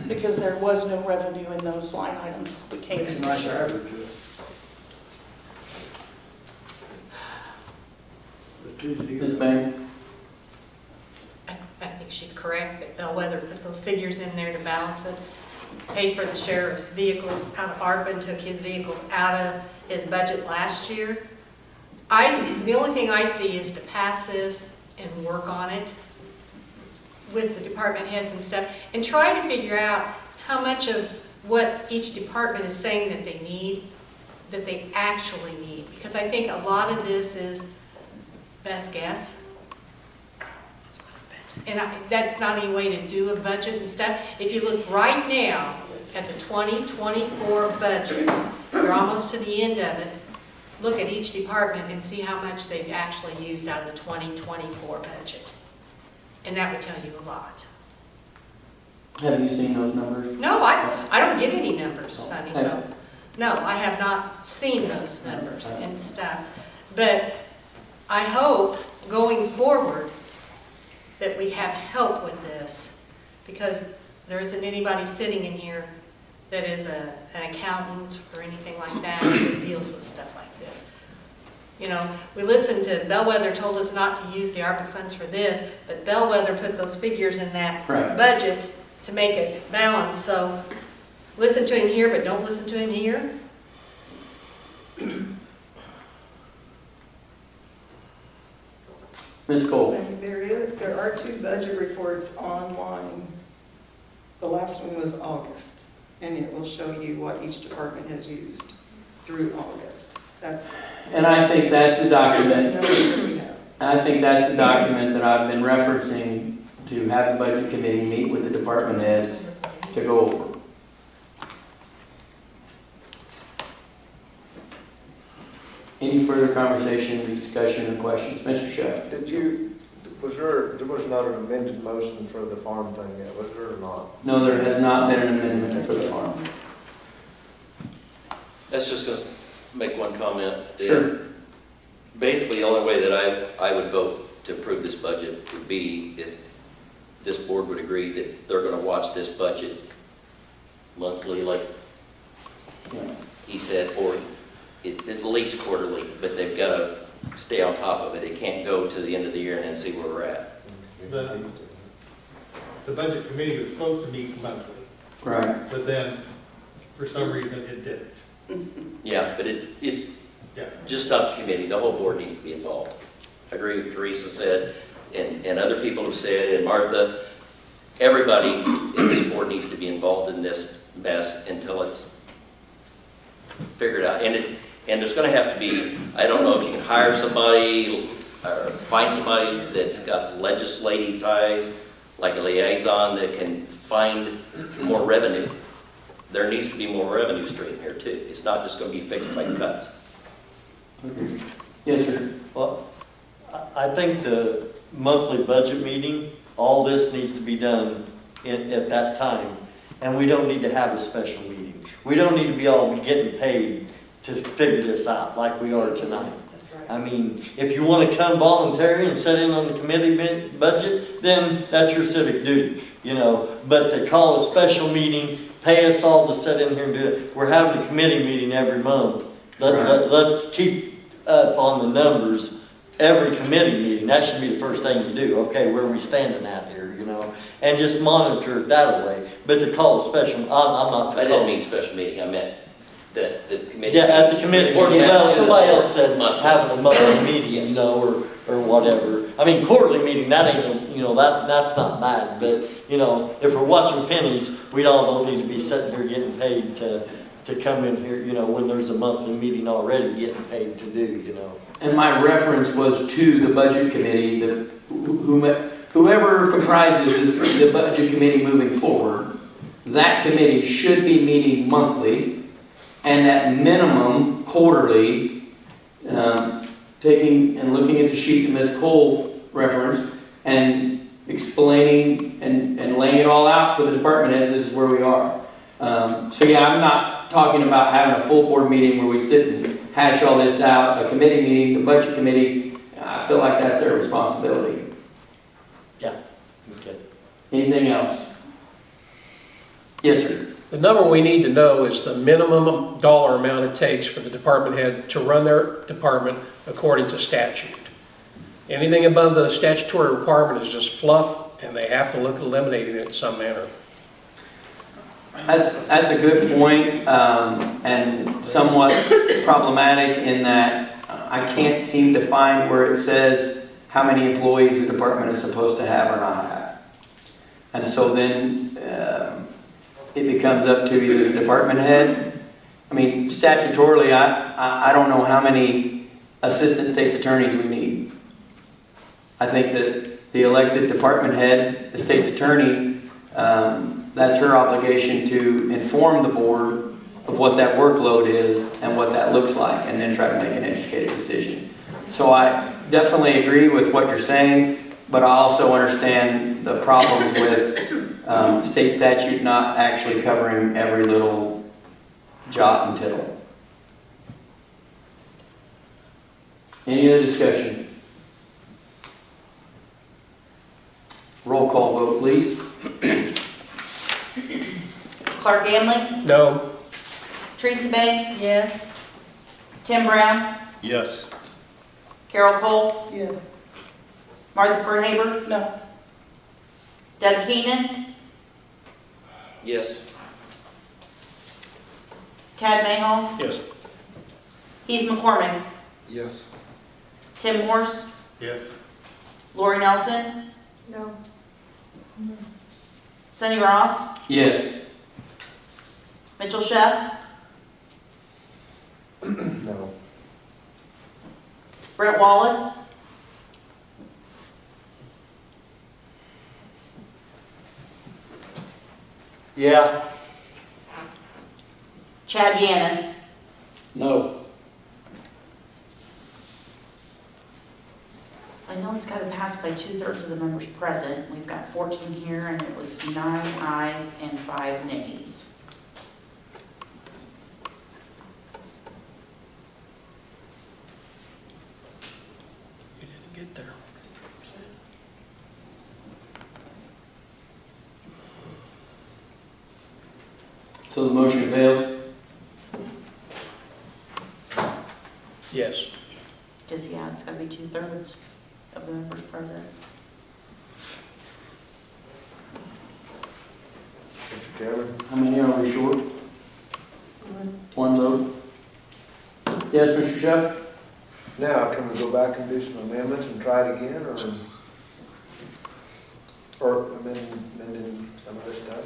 because there was no revenue in those line items that came in this year. Ms. Bain. I think she's correct that Bellwether put those figures in there to balance it. Paid for the sheriff's vehicles out of ARPA and took his vehicles out of his budget last year. The only thing I see is to pass this and work on it with the department heads and stuff, and try to figure out how much of what each department is saying that they need, that they actually need. Because I think a lot of this is best guess. And that's not any way to do a budget and stuff. If you look right now at the 2024 budget, we're almost to the end of it. Look at each department and see how much they've actually used out of the 2024 budget. And that would tell you a lot. Have you seen those numbers? No, I don't get any numbers, Sonny, so, no, I have not seen those numbers and stuff. But I hope going forward that we have help with this, because there isn't anybody sitting in here that is an accountant or anything like that that deals with stuff like this. You know, we listened to, Bellwether told us not to use the ARPA funds for this, but Bellwether put those figures in that Right. budget to make it balanced. So listen to him here, but don't listen to him here. Ms. Cole. There are 2 budget reports online. The last one was August, and it will show you what each department has used through August. And I think that's the document. That's the numbers that we have. I think that's the document that I've been referencing to have the budget committee meet with the department heads to go over. Any further conversation, discussion, or questions? Mr. Sheff? there was not an amended motion for the farm thing yet, was there or not? No, there has not been an amendment for the farm. That's just going to make one comment. Sure. Basically, the only way that I would vote to approve this budget would be if this board would agree that they're going to watch this budget monthly, like he said, or at least quarterly, but they've got to stay on top of it. It can't go to the end of the year and then see where we're at. The budget committee was supposed to meet monthly, Right. but then, for some reason, it didn't. Yeah, but it's just not the committee. The whole board needs to be involved. I agree with Teresa said, and other people have said, and Martha, everybody in this board needs to be involved in this mess until it's figured out. And there's going to have to be, I don't know if you can hire somebody or find somebody that's got legislative ties, like a liaison that can find more revenue. There needs to be more revenue stream here too. It's not just going to be fixed by cuts. Yes, sir. Well, I think the monthly budget meeting, all this needs to be done at that time. And we don't need to have a special meeting. We don't need to be all getting paid to figure this out like we are tonight. I mean, if you want to come voluntary and sit in on the committee budget, then that's your civic duty, you know. But to call a special meeting, pay us all to sit in here and do it. We're having a committee meeting every month. Let's keep up on the numbers every committee meeting. That should be the first thing you do. Okay, where are we standing at here, you know? And just monitor it that way. But to call a special, I'm not. I didn't mean special meeting, I meant the committee. Yeah, at the committee Report meeting. back Well, to somebody the else said monthly. having a monthly meeting, you Yes. know, or whatever. I mean, quarterly meeting, that ain't, you know, that's not bad. But, you know, if we're watching pennies, we all don't need to be sitting here getting paid to come in here, you know, when there's a monthly meeting already getting paid to do, you know. And my reference was to the budget committee, whoever comprises the budget committee moving forward, that committee should be meeting monthly and at minimum quarterly, taking and looking at the sheet that Ms. Cole referenced and explaining and laying it all out for the department heads. This is where we are. So yeah, I'm not talking about having a full board meeting where we sit and hash all this out. A committee meeting, the budget committee, I feel like that's their responsibility. Yeah, okay. Anything else? Yes, sir. The number we need to know is the minimum dollar amount it takes for the department head to run their department according to statute. Anything above the statutory requirement is just fluff, and they have to look at eliminating it in some manner. That's a good point, and somewhat problematic in that I can't seem to find where it says how many employees the department is supposed to have or not have. And so then it becomes up to either the department head. I mean, statutorily, I don't know how many assistant state's attorneys we need. I think that the elected department head, the state's attorney, that's her obligation to inform the board of what that workload is and what that looks like, and then try to make an educated decision. So I definitely agree with what you're saying, but I also understand the problems with state statute not actually covering every little jot and tittle. Any other discussion? Roll call vote, please. Clark Gamley, No, Teresa Bay, Yes. Tim Brown, Yes. Carol Cole, Yes. Martha Fernhaber, No. Doug Keenan, Yes. Tad Mayhall, Yes. Heath McCormick, Yes. Tim Morse, Yes. Lori Nelson, No. Sonny Ross, Yes. Mitchell Sheff, No. Brent Wallace, Yeah, Chad Yanis, No. I know it's got to pass by 2/3 of the members present. We've got 14 here, and it was 9 ayes and 5 nays. you didn't get there. So the motion fails? Yes. Because, yeah, it's got to be 2/3 of the members present. Mr. Chairman? How many are we short? One vote? Yes, Mr. Sheff? Now, can we go back and do some amendments and try it again, or amending some of this stuff?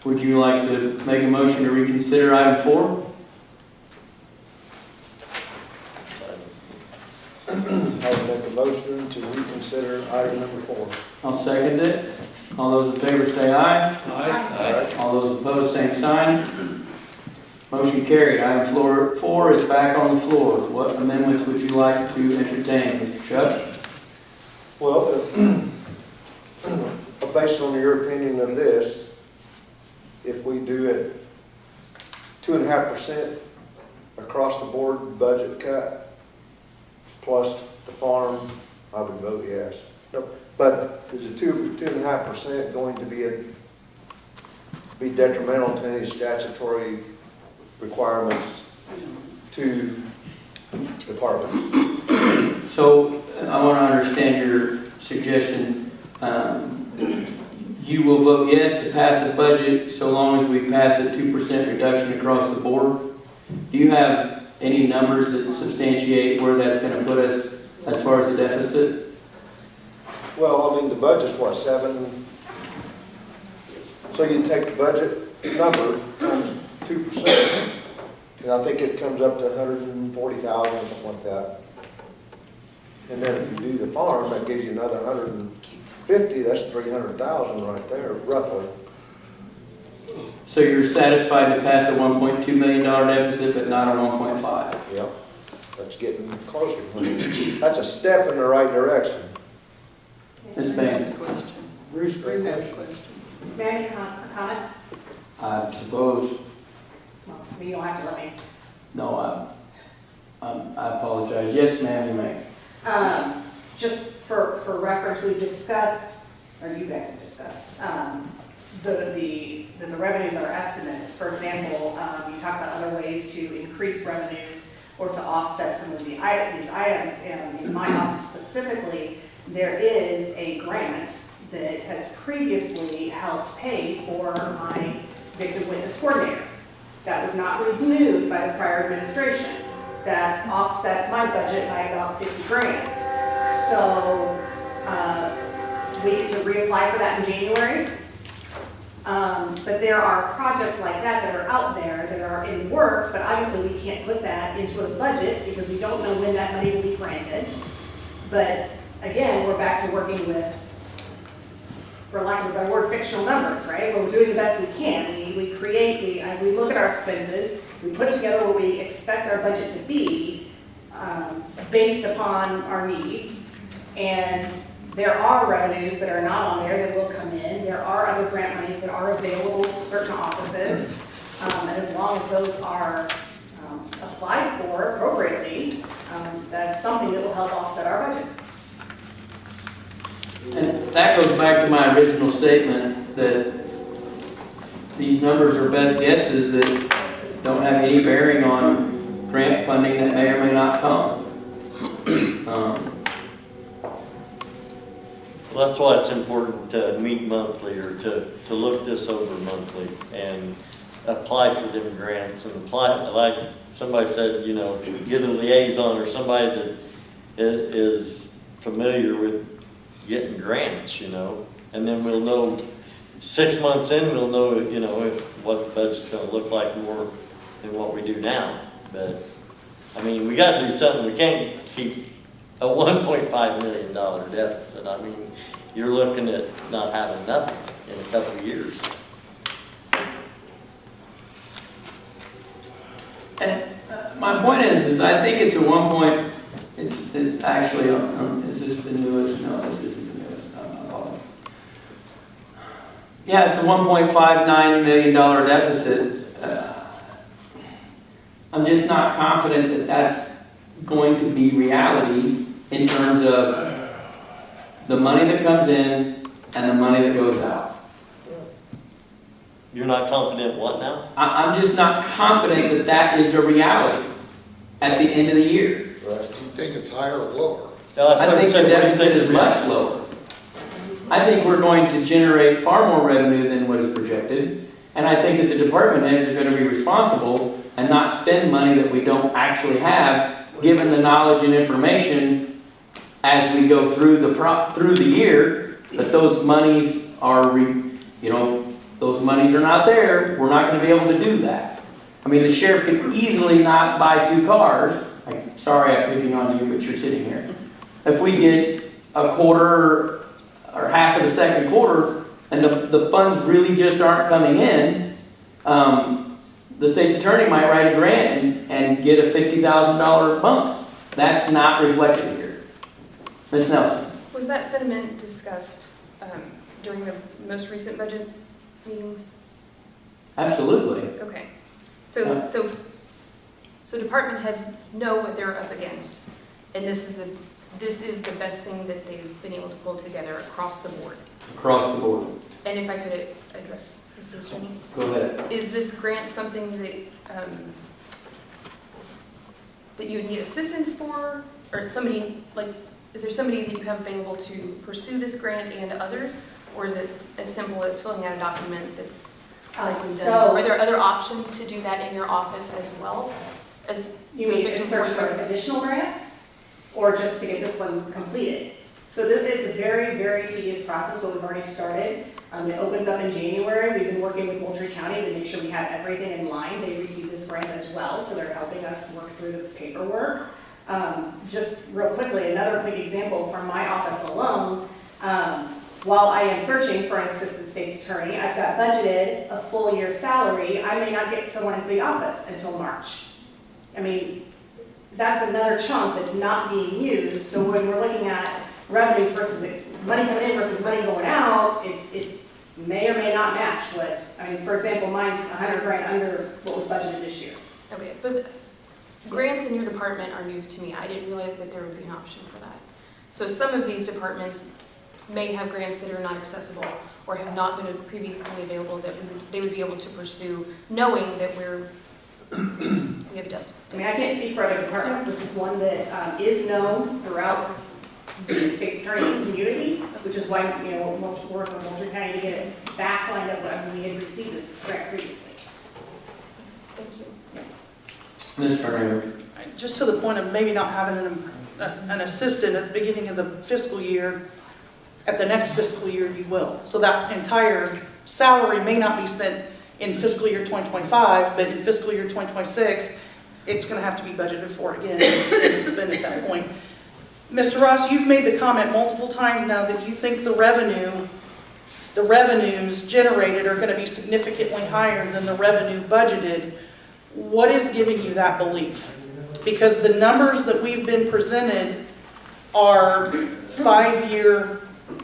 Would you like to make a motion to reconsider item 4? I would make a motion to reconsider item number 4. I'll second it. All those in favor say aye. Aye. All those opposed, same sign. Motion carried. Item 4 is back on the floor. What amendments would you like to entertain, Mr. Chuck? Well, based on your opinion of this, if we do it 2.5% across the board budget cut, plus the farm, I would vote yes. But is the 2.5% going to be detrimental to any statutory requirements to departments? So I want to understand your suggestion. You will vote yes to pass the budget so long as we pass a 2% reduction across the board. Do you have any numbers that substantiate where that's going to put us as far as the deficit? Well, I mean, the budget's what, 7? So you take the budget number times 2%, and I think it comes up to 140,000, something like that. And then if you do the farm, that gives you another 150, that's 300,000 right there, roughly. So you're satisfied to pass a $1.2 million deficit, but not a 1.5? Yep, that's getting closer. That's a step in the right direction. Ms. Van? Bruce, Bruce has a question. May I make a comment? I suppose, Well, you don't have to let me. no, I apologize. Yes, ma'am, you may. Just for reference, we've discussed, or you guys have discussed, the revenues are estimates. For example, you talk about other ways to increase revenues or to offset some of these items. In my office specifically, there is a grant that has previously helped pay for my victim witness coordinator. That was not renewed by the prior administration. That offsets my budget by about 50 grand. So we get to reapply for that in January. But there are projects like that are out there that are in works, but obviously we can't put that into a budget because we don't know when that money will be granted. But again, we're back to working with, for lack of a better word, fictional numbers, right? We're doing the best we can. We look at our expenses, we put together what we expect our budget to be based upon our needs. And there are revenues that are not on there that will come in. There are other grant monies that are available to certain offices. And as long as those are applied for appropriately, that's something that will help offset our budgets. And that goes back to my original statement that these numbers are best guesses that don't have any bearing on grant funding that may or may not come. Well, that's why it's important to meet monthly or to look this over monthly and apply for them grants and apply, like somebody said, you know, get a liaison or somebody that is familiar with getting grants, you know, and then we'll know 6 months in, we'll know, you know, what the budget's gonna look like more than what we do now. But, I mean, we gotta do something. We can't keep a $1.5 million deficit. I mean, you're looking at not having nothing in a couple of years. And my point is I think it's a it's actually, is this the newest? No, this isn't the newest. Yeah, it's a $1.59 million deficit. I'm just not confident that that's going to be reality in terms of the money that comes in and the money that goes out. You're not confident what now? I'm just not confident that that is a reality at the end of the year. Do you think it's higher or lower? I think the deficit is much lower. I think we're going to generate far more revenue than what is projected, and I think that the department heads are going to be responsible and not spend money that we don't actually have, given the knowledge and information as we go through the year. But those monies are, those monies are not there. We're not going to be able to do that. I mean, the sheriff could easily not buy 2 cars. Sorry, I'm picking on you, but you're sitting here. If we get a quarter or half of the second quarter, and the funds really just aren't coming in, the state's attorney might write a grant and get a $50,000 bump. That's not reflected here. Ms. Nelson. Was that sentiment discussed during the most recent budget meetings? Absolutely. Okay. So department heads know what they're up against. And this is the best thing that they've been able to pull together across the board. Across the board. And if I could address this, Mr. Attorney, Go ahead. is this grant something that, that you would need assistance for? Or somebody, like, is there somebody that you have available to pursue this grant and others? Or is it as simple as filling out a document that's already been done? Are there other options to do that in your office as well? As You the mean to victim search support for program? additional grants, or just to get this one completed? So it's a very, very tedious process, but we've already started. It opens up in January. We've been working with Moultrie County to make sure we have everything in line. They received this grant as well, so they're helping us work through the paperwork. Just real quickly, another quick example from my office alone. While I am searching for an assistant state's attorney, I've got budgeted a full year's salary. I may not get someone into the office until March. I mean, that's another chunk that's not being used. So when we're looking at revenues versus money coming in versus money going out, it may or may not match what, I mean, for example, mine's $100,000 under what was budgeted this year. Okay, but grants in your department are news to me. I didn't realize that there would be an option for that. So some of these departments may have grants that are not accessible or have not been previously available that they would be able to pursue, knowing that we have a desk. I mean, I can't speak for other departments. This is one that is known throughout the state's attorney community, which is why, you know, we're working with Moultrie County to get it back lined up. I mean, we had received this grant previously. Thank you. Ms. Turner. Just to the point of maybe not having an assistant at the beginning of the fiscal year, at the next fiscal year you will. So that entire salary may not be spent in fiscal year 2025, but in fiscal year 2026, it's going to have to be budgeted for again and spent at that point. Mr. Ross, you've made the comment multiple times now that you think the revenues generated are going to be significantly higher than the revenue budgeted. What is giving you that belief? Because the numbers that we've been presented are 5-year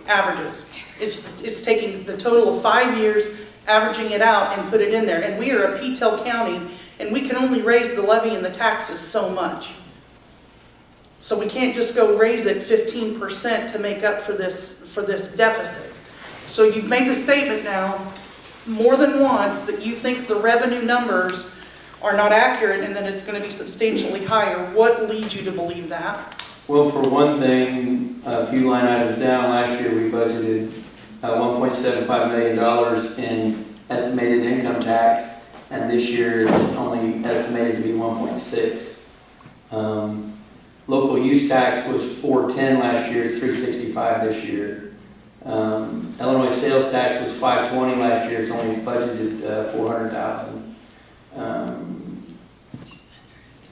averages. It's taking the total of 5 years, averaging it out and put it in there. And we are a P-TEL county, and we can only raise the levy and the taxes so much. So we can't just go raise it 15% to make up for this deficit. So you've made the statement now more than once that you think the revenue numbers are not accurate and that it's going to be substantially higher. What leads you to believe that? Well, for one thing, a few line items down, last year we budgeted $1.75 million in estimated income tax, and this year it's only estimated to be 1.6. Local use tax was $410 last year, it's $365 this year. Illinois sales tax was $520 last year, it's only budgeted $400,000.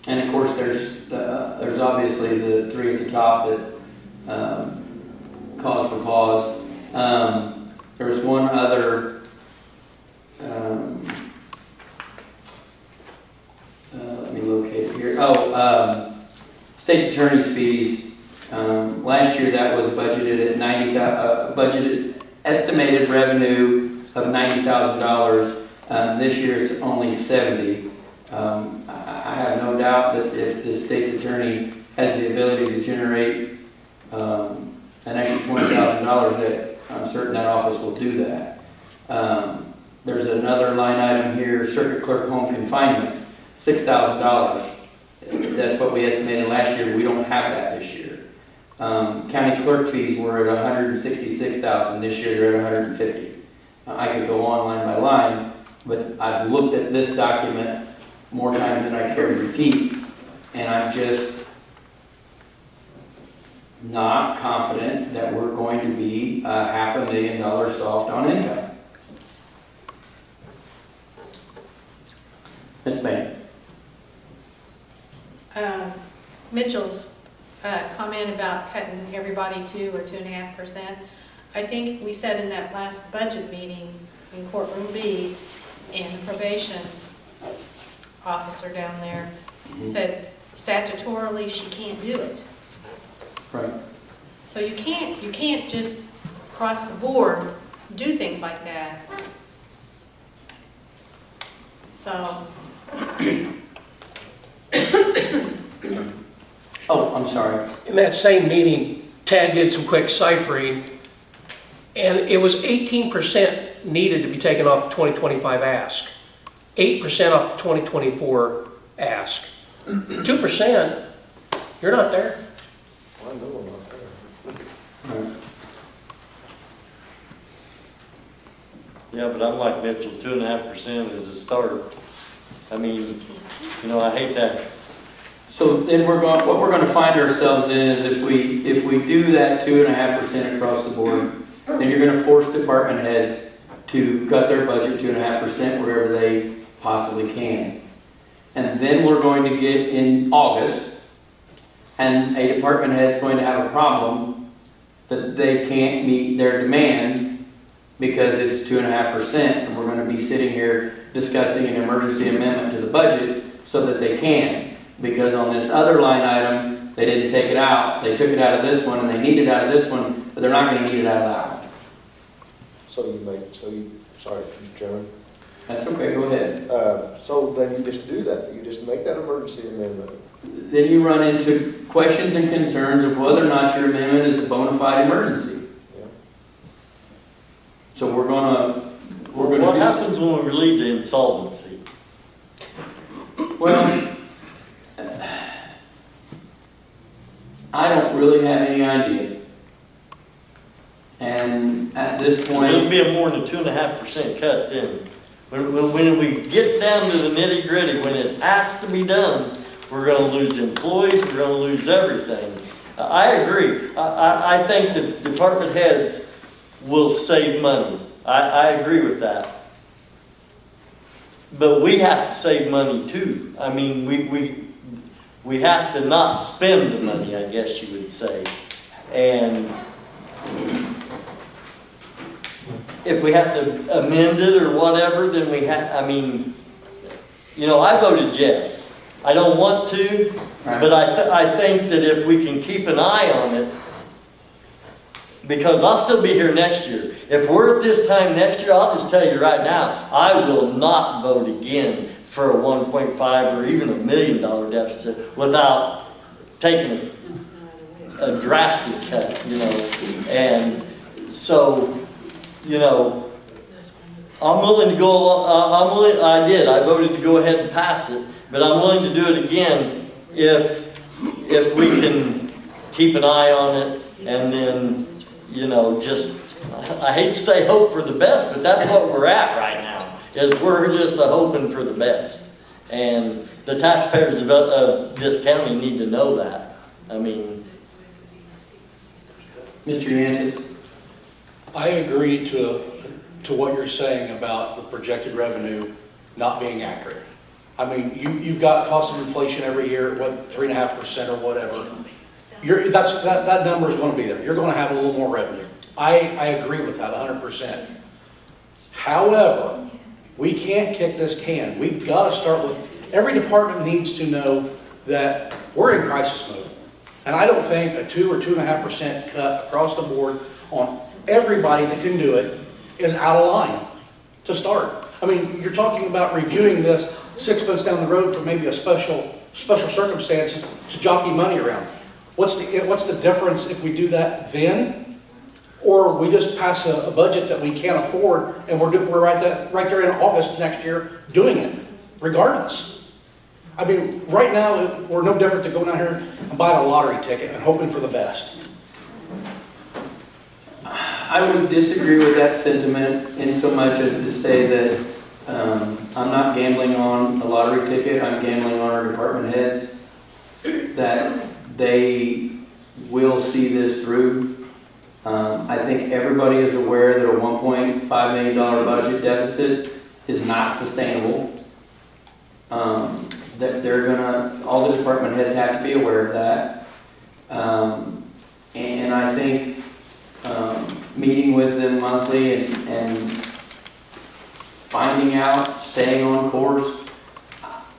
And of course, there's obviously the three at the top that cause for pause. There's one other. Let me locate it here. State's attorney's fees. Last year that was budgeted at budgeted estimated revenue of $90,000. This year it's only $70,000. I have no doubt that if the state's attorney has the ability to generate an extra $20,000, that I'm certain that office will do that. There's another line item here, circuit clerk home confinement, $6,000. That's what we estimated last year. We don't have that this year. County clerk fees were at $166,000. This year they're at $150,000. I could go on line by line, but I've looked at this document more times than I care to repeat, and I'm just not confident that we're going to be $500,000 soft on income. Ms. May. Mitchell's comment about cutting everybody 2 or 2.5%. I think we said in that last budget meeting in courtroom B, and the probation officer down there said statutorily she can't do it. Right. So you can't just across the board do things like that. So Oh, I'm sorry. In that same meeting, Tad did some quick ciphering, and it was 18% needed to be taken off the 2025 ask, 8% off the 2024 ask. 2%, you're not there. I know I'm not there. Yeah, but I'm like Mitchell, 2.5% is a start. I mean, you know, I hate that. So then what we're gonna find ourselves in is if we do that 2.5% across the board, then you're gonna force department heads to cut their budget 2.5% wherever they possibly can. And then we're going to get in August, and a department head's going to have a problem that they can't meet their demand because it's 2.5%, and we're gonna be sitting here discussing an emergency amendment to the budget so that they can. Because on this other line item, they didn't take it out. They took it out of this one, and they need it out of this one, but they're not gonna need it out of that one. Sorry, Mr. Chairman. That's okay, go ahead. So then you just do that, you just make that emergency amendment. Then you run into questions and concerns of whether or not your amendment is a bona fide emergency. Yeah. So we're gonna What happens when we lead to insolvency? Well, I don't really have any idea. And at this It'll point, be a more than 2.5% cut then. When we get down to the nitty gritty, when it has to be done, we're gonna lose employees, we're gonna lose everything. I agree. I think the department heads will save money. I agree with that. But we have to save money too. I mean, we have to not spend the money, I guess you would say. And if we have to amend it or whatever, then we have, I mean, you know, I voted yes. I don't want to, but I think that if we can keep an eye on it, because I'll still be here next year. If we're at this time next year, I'll just tell you right now, I will not vote again for a 1.5 or even $1 million deficit without taking a drastic cut, you know. And so, you know, I'm willing to go, I voted to go ahead and pass it, but I'm willing to do it again if we can keep an eye on it and then, you know, just, I hate to say hope for the best, but that's what we're at right now, is we're just hoping for the best. And the taxpayers of this county need to know that. I mean. Mr. Yancey? I agree to what you're saying about the projected revenue not being accurate. I mean, you've got cost of inflation every year, what, 3.5% or whatever. That number is going to be there. You're going to have a little more revenue. I agree with that 100%. However, we can't kick this can. We've got to start with, every department needs to know that we're in crisis mode. And I don't think a 2 or 2.5% cut across the board on everybody that can do it is out of line to start. I mean, you're talking about reviewing this 6 months down the road for maybe a special circumstance to jockey money around. What's the difference if we do that then, or we just pass a budget that we can't afford and we're right there in August next year doing it, regardless. I mean, right now we're no different than going out here and buying a lottery ticket and hoping for the best. I would disagree with that sentiment in so much as to say that I'm not gambling on a lottery ticket. I'm gambling on our department heads that they will see this through. I think everybody is aware that a $1.5 million budget deficit is not sustainable. That all the department heads have to be aware of that. And I think meeting with them monthly and finding out, staying on course.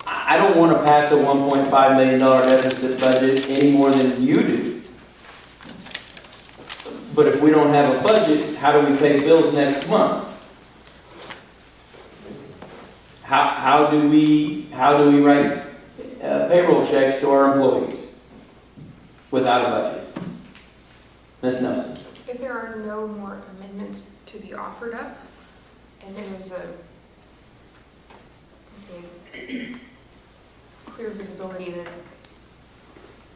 I don't want to pass a $1.5 million deficit budget any more than you do. But if we don't have a budget, how do we pay bills next month? How do we write payroll checks to our employees? without a budget. Ms. Nelson? If there are no more amendments to be offered up, and there is a, let's say, clear visibility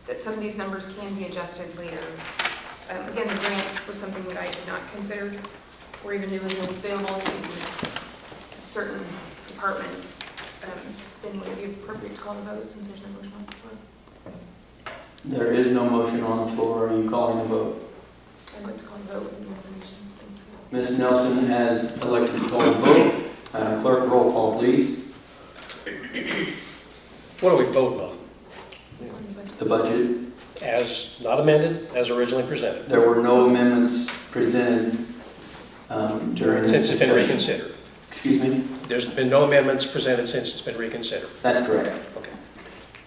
that some of these numbers can be adjusted later. Again, the grant was something that I had not considered, or even knew was available to certain departments. Then would it be appropriate to call the vote since there's no motion on the floor? There is no motion on the floor. Are you calling the vote? I'd like to call the vote with the new information. Thank you. Ms. Nelson has elected to call the vote. Clerk, roll call, please. What are we voting on? On the budget. The budget. As not amended, as originally presented, There were no amendments presented during this since it's been discussion. reconsidered. Excuse me? There's been no amendments presented since it's been reconsidered. That's correct. Okay.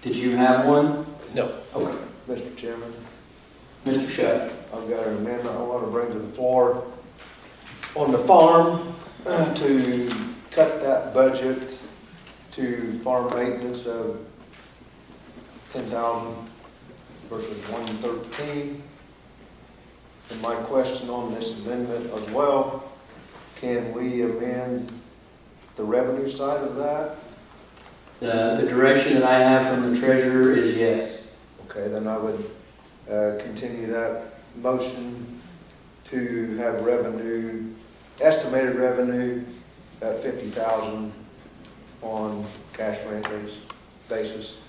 Did you have one? No. Okay. Mr. Chairman, Mr. Shutt. I've got an amendment I want to bring to the floor. On the farm, to cut that budget to farm maintenance of 10,000 versus 113. And my question on this amendment as well, can we amend the revenue side of that? The direction that I have from the treasurer is yes. Okay, then I would continue that motion to have revenue, estimated revenue at 50,000 on cash rent basis.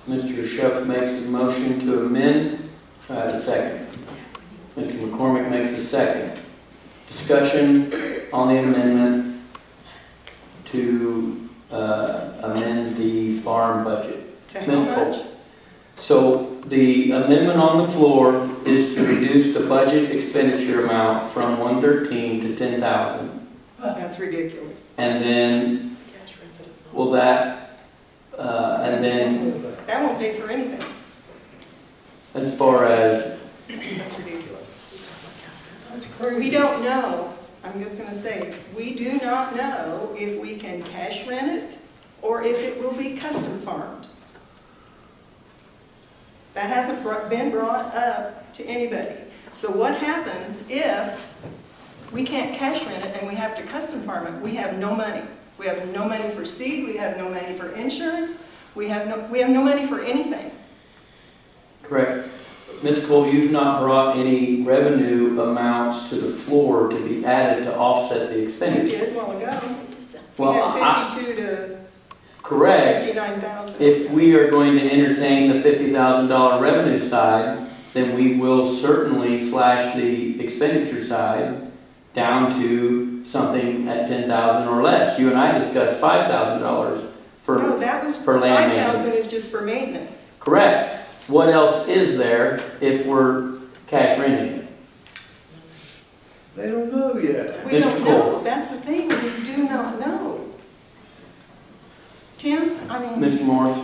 Mr. Shutt makes a motion to amend. A second. Mr. McCormick makes a second. Discussion on the amendment to amend the farm budget. To Ms. how Cole. much? So the amendment on the floor is to reduce the budget expenditure amount from 113 to 10,000. That's ridiculous. And then, will that, and then That won't pay for anything. as far as, That's ridiculous. We don't know, I'm just gonna say, we do not know if we can cash rent it or if it will be custom farmed. That hasn't been brought up to anybody. So what happens if we can't cash rent it and we have to custom farm it? We have no money. We have no money for seed, we have no money for insurance, we have no money for anything. correct? Ms. Cole, you've not brought any revenue amounts to the floor to be added to offset the We expenditure. did a while ago. We Well, had 52 to Correct. 59,000. If we are going to entertain the $50,000 revenue side, then we will certainly slash the expenditure side down to something at 10,000 or less. You and I discussed $5,000 No, for, that was, for land 5,000 maintenance. is just for maintenance. Correct. What else is there if we're cash renting it? They don't know yet. We Mr. don't Cole. know, that's the thing, we do not know. Tim, I mean, Mr. Morris?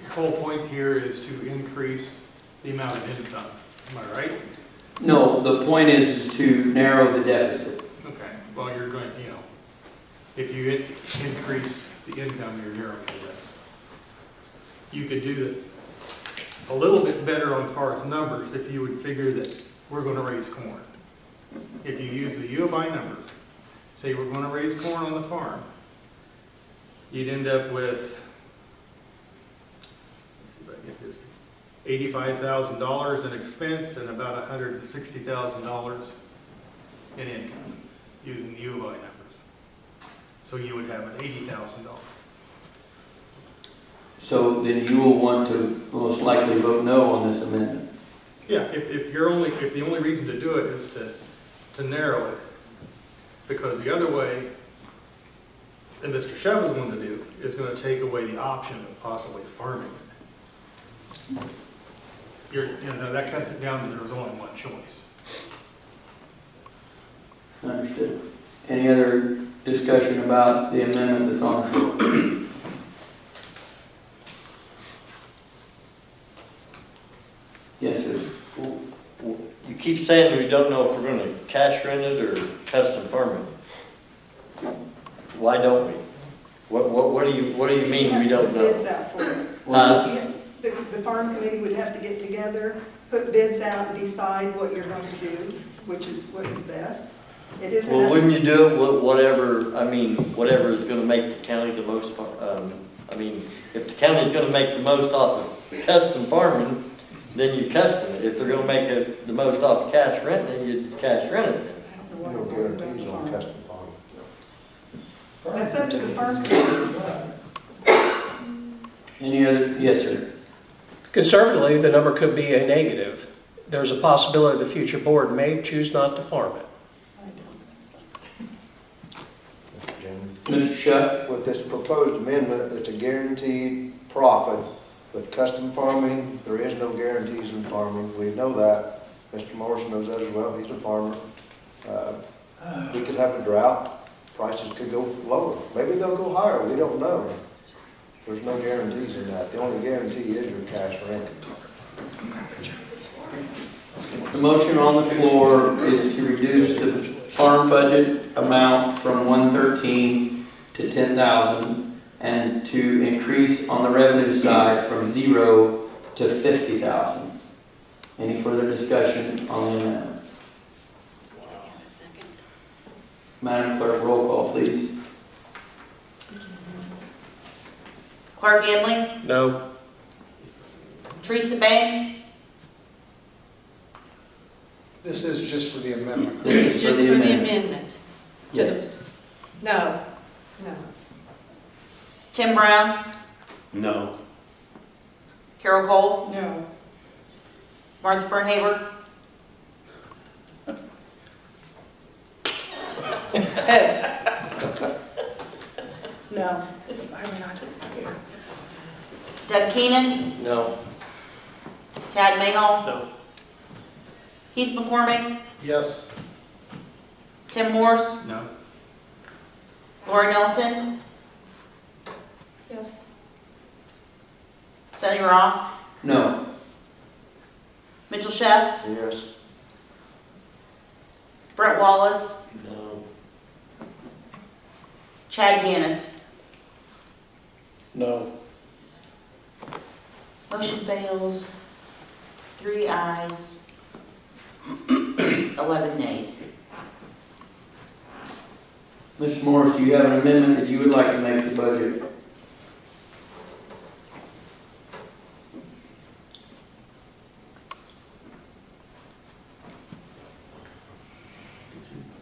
Your whole point here is to increase the amount of income, am I right? No, the point is to narrow the deficit. Okay, well, you're going, if you increase the income, you're narrowing the rest. You could do it a little bit better on far as numbers if you would figure that we're going to raise corn. If you use the U of I numbers, say we're going to raise corn on the farm, you'd end up with, let's see if I can get this, $85,000 in expense and about $160,000 in income using the U of I numbers. So you would have an $80,000. So then you will want to most likely vote no on this amendment. Yeah, if the only reason to do it is to narrow it, because the other way that Mr. Shelby is going to do is going to take away the option of possibly farming it. That cuts it down to there's only one choice. Understood. Any other discussion about the amendment that's on the floor? Yes, sir. You keep saying we don't know if we're gonna cash rent it or custom farm it. Why don't we? What do you mean we don't know? Bids out for it. Well, The farm committee would have to get together, put bids out, decide what you're going to do, which is what is best. It isn't. Well, wouldn't you do it whatever is gonna make the county the most, if the county's gonna make the most off of custom farming, then you custom it. If they're gonna make the most off of cash rent, then you cash rent it. I don't know why No it's all about guarantees the on farm. custom farming. That's up to the farm committee to decide. any other, yes, sir. Conservatively, the number could be a negative. There's a possibility the future board may choose not to farm it. I don't think so. Jim? Mr. Shuck? With this proposed amendment, it's a guaranteed profit. With custom farming, there is no guarantees in farming. We know that. Mr. Morris knows that as well. He's a farmer. We could have a drought. Prices could go lower. Maybe they'll go higher. We don't know. There's no guarantees in that. The only guarantee is your cash rent. The motion on the floor is to reduce the farm budget amount from 113 to 10,000 and to increase on the revenue side from 0 to 50,000. Any further discussion on the amendment? Madam Clerk, roll call, please. Clark Emily, No. Teresa Bank, This is just for the amendment. This is for Just the for the amendment. amendment. Yes. No, no. Tim Brown, No. Carol Cole, No. Martha Fernhaber, Heads. No. I would not. Doug Keenan, No. Tad Mayhall, No. Heath McCormick, Yes. Tim Morse, No. Lori Nelson, Yes. Sonny Ross, No. Mitchell Sheff, Yes. Brett Wallace, No. Chad Ganis. No. Motion fails. 3 ayes, 11 nays. Mr. Morris, do you have an amendment that you would like to make to the budget?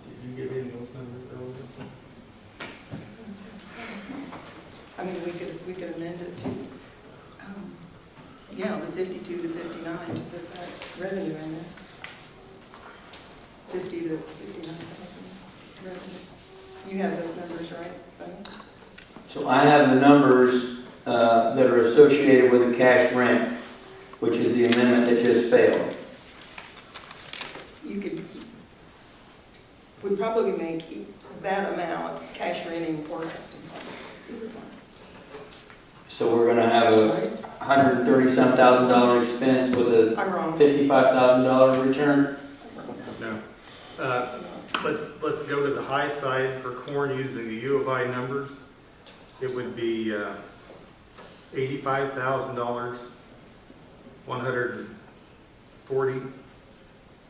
Did you give any of those numbers earlier? I mean, we could amend it to, the 52 to 59 to put that revenue in there. 50 to 59,000 revenue. You have those numbers, right, Sonny? So I have the numbers that are associated with the cash rent, which is the amendment that just failed. You would probably make that amount cash renting or custom farming. So we're gonna have a $130,000 expense with a I'm wrong. $55,000 return? No. Let's go to the high side for corn using the U of I numbers. It would be $85,000, 140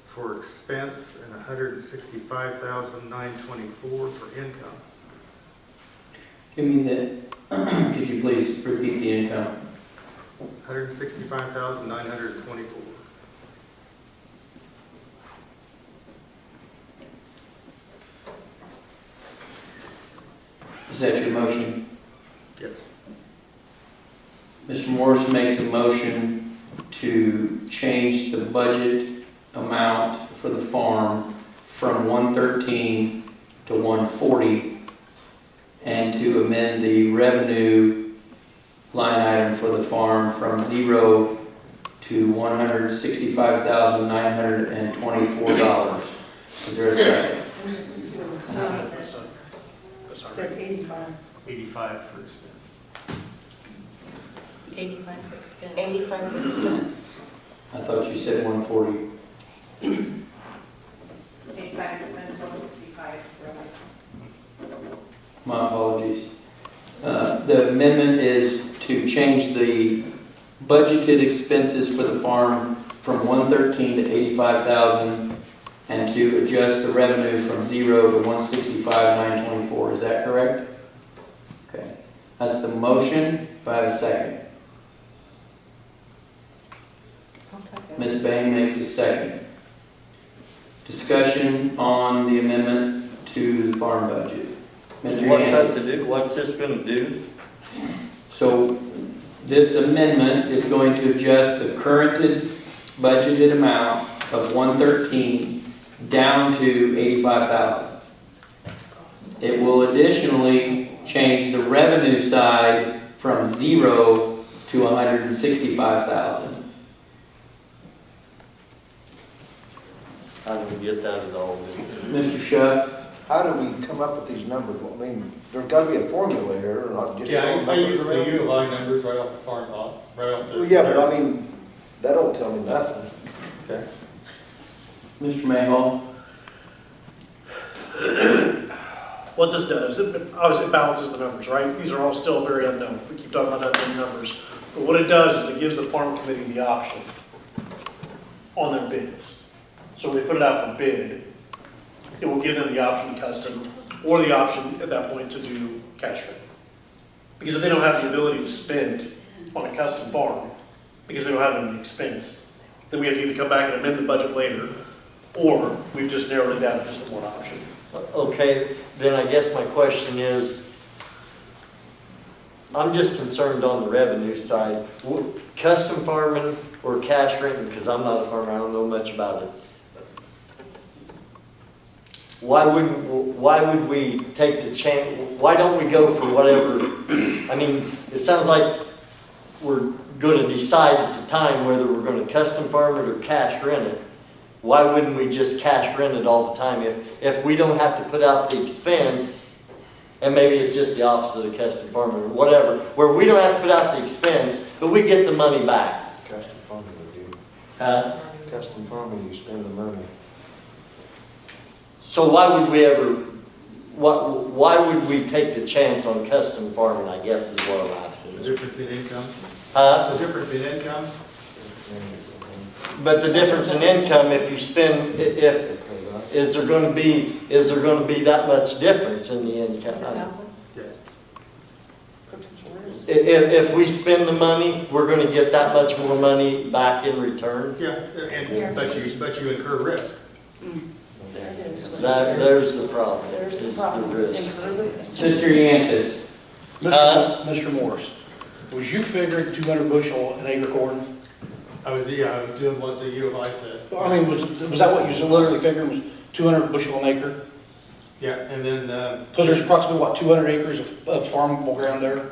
for expense, and 165,924 for income. Give me that. Could you please repeat the income? 165,924. Is that your motion? Yes. Mr. Morris makes a motion to change the budget amount for the farm from 113 to 140 and to amend the revenue line item for the farm from 0 to $165,924. Is there a second? Said 85. 85 for expense. 85 for expense. 85 for expense. I thought you said 140. 85 expense, 165 revenue. My apologies. the amendment is to change the budgeted expenses for the farm from 113 to 85,000 and to adjust the revenue from 0 to 165,924. Is that correct? Okay. That's the motion. If I have a second. Ms. Bain makes a second. Discussion on the amendment to the farm budget. Mr. What's that Yancey. to do? What's this gonna do? So this amendment is going to adjust the current budgeted amount of 113 down to 85,000. It will additionally change the revenue side from 0 to 165,000. I don't get that at all. Mr. Shuff? How do we come up with these numbers? I mean, there's gotta be a formula here, or not just Yeah, throwing I numbers use the around. ULI numbers right off the farm lot, right off the. Well, yeah, but I mean, that don't tell me nothing. Okay. Mr. Mayhall? What this does, obviously it balances the numbers, right? These are all still very unknown. We keep talking about unknown numbers. But what it does is it gives the farm committee the option on their bids. So when they put it out for bid, it will give them the option to custom or the option at that point to do cash rate. Because if they don't have the ability to spend on a custom farm, because we don't have any expense, then we have to either come back and amend the budget later, or we've just narrowed it down to just one option. Okay, then I guess my question is, I'm just concerned on the revenue side. Custom farming or cash renting, because I'm not a farmer, I don't know much about it. Why would we take the chance, why don't we go for whatever, I mean, it sounds like we're gonna decide at the time whether we're gonna custom farm it or cash rent it. Why wouldn't we just cash rent it all the time if we don't have to put out the expense, and maybe it's just the opposite of custom farming or whatever, where we don't have to put out the expense, but we get the money back. Custom farming would be, Uh, custom farming, you spend the money. So why would we ever, why would we take the chance on custom farming, I guess is what I'm asking. The difference in income? Huh? The difference in income? But the difference in income, if you spend, is there gonna be that much difference in the income? Yes. If we spend the money, we're gonna get that much more money back in return? Yeah, but you incur risk. There's the problem, is the risk. Mr. Yantis? Mr. Morris, was you figuring 200 bushel an acre corn? I was doing what the ULI said. I mean, was that what you literally figured, was 200 bushel an acre? Yeah, and then, Because there's approximately, what, 200 acres of farmable ground there?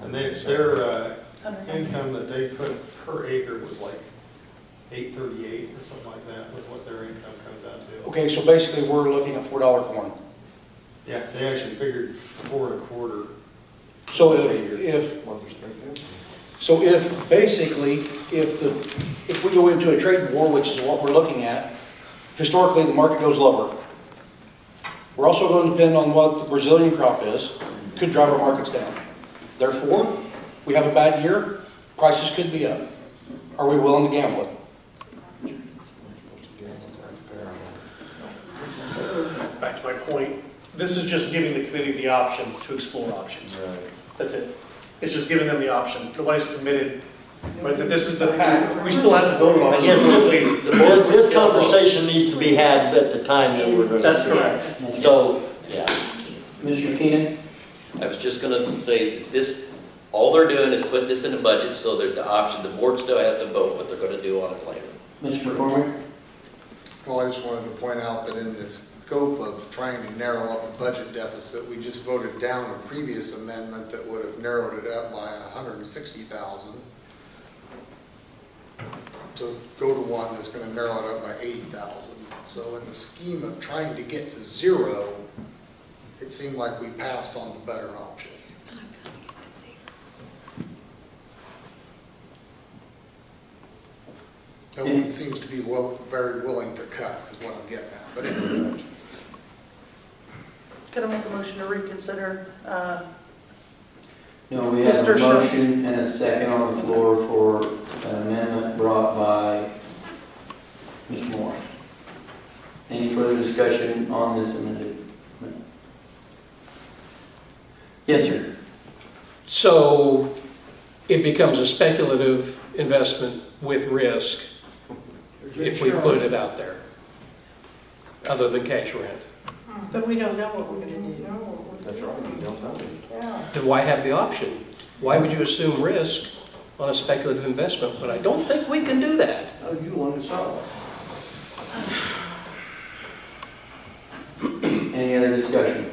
and their income that they put per acre was like 838 or something like that, was what their income comes out to. Okay, so basically, we're looking at $4 corn. Yeah, they actually figured 4.25. So if basically, if we go into a trade war, which is what we're looking at, historically, the market goes lower. We're also going to depend on what the Brazilian crop is, could drive our markets down. Therefore, we have a bad year, prices could be up. Are we willing to gamble it? Back to my point, this is just giving the committee the option to explore options. That's it. It's just giving them the option. Nobody's committed, right, that this is the path. We still have to vote on it. I guess this conversation needs to be had at the time that we're going to. That's correct. So, yeah. Mr. Keenan? I was just gonna say, this, all they're doing is putting this in the budget so that the option, the board still has to vote what they're gonna do on it later. Mr. McCormick? Well, I just wanted to point out that in this scope of trying to narrow up the budget deficit, we just voted down a previous amendment that would have narrowed it up by 160,000 to go to one that's going to narrow it up by 80,000. So in the scheme of trying to get to zero, it seemed like we passed on the better option. No one seems to be very willing to cut, is what I'm getting at. But anyway. Could I make a motion to reconsider No, we have Mr. a Schultz. motion and a second on the floor for an amendment brought by Mr. Morris. Any further discussion on this amendment? Yes, sir. So it becomes a speculative investment with risk if we put it out there, other than cash rent. But we don't know what we're gonna do. That's right, you don't know. Then why have the option? Why would you assume risk on a speculative investment? But I don't think we can do that. Oh, you want to solve. Any other discussion?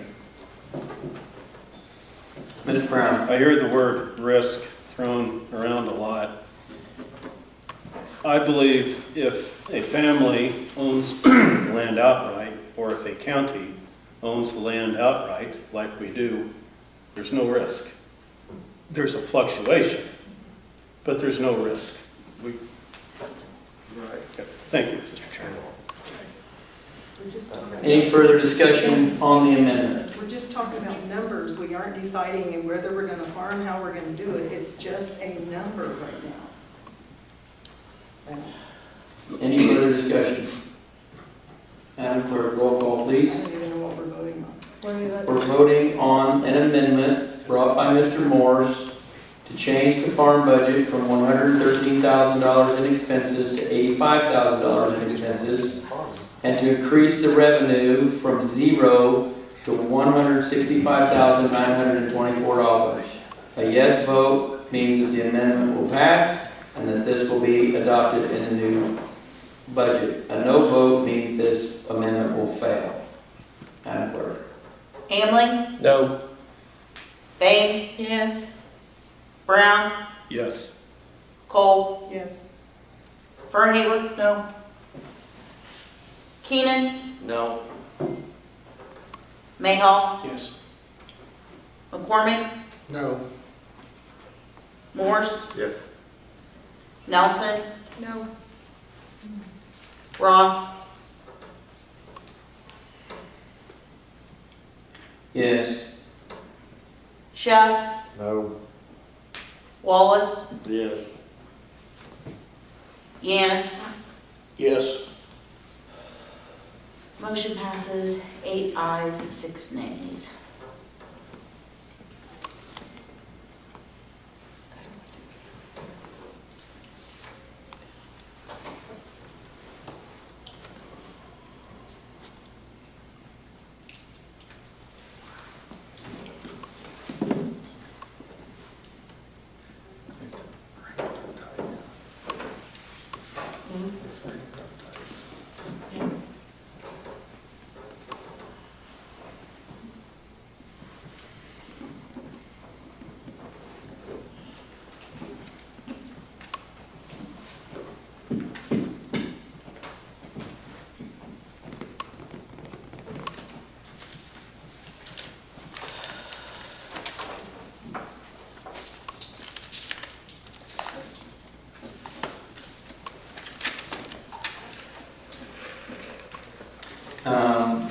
Ms. Brown? I hear the word risk thrown around a lot. I believe if a family owns the land outright, or if a county owns the land outright, like we do, there's no risk. There's a fluctuation, but there's no risk. Right. Thank you, Mr. Chairman. Any further discussion on the amendment? We're just talking about numbers. We aren't deciding whether we're gonna farm, how we're gonna do it. It's just a number right now. Any further discussion? Madam Clerk, roll call, I please. don't even know what we're voting on. We're voting on an amendment brought by Mr. Morse to change the farm budget from $113,000 in expenses to $85,000 in expenses, and to increase the revenue from 0 to $165,924. A yes vote means that the amendment will pass and that this will be adopted in the new budget. A no vote means this amendment will fail. Madam Clerk. Hamlin? No. Bain? Yes. Brown? Yes. Cole? Yes. Fernhaber? No. Keenan? No. Mayhaw? Yes. McCormick? No. Morse? Yes. Nelson? No. Ross? Yes. Shuff? No. Wallace? Yes. Yanis? Yes. Motion passes 8 ayes, 6 nays.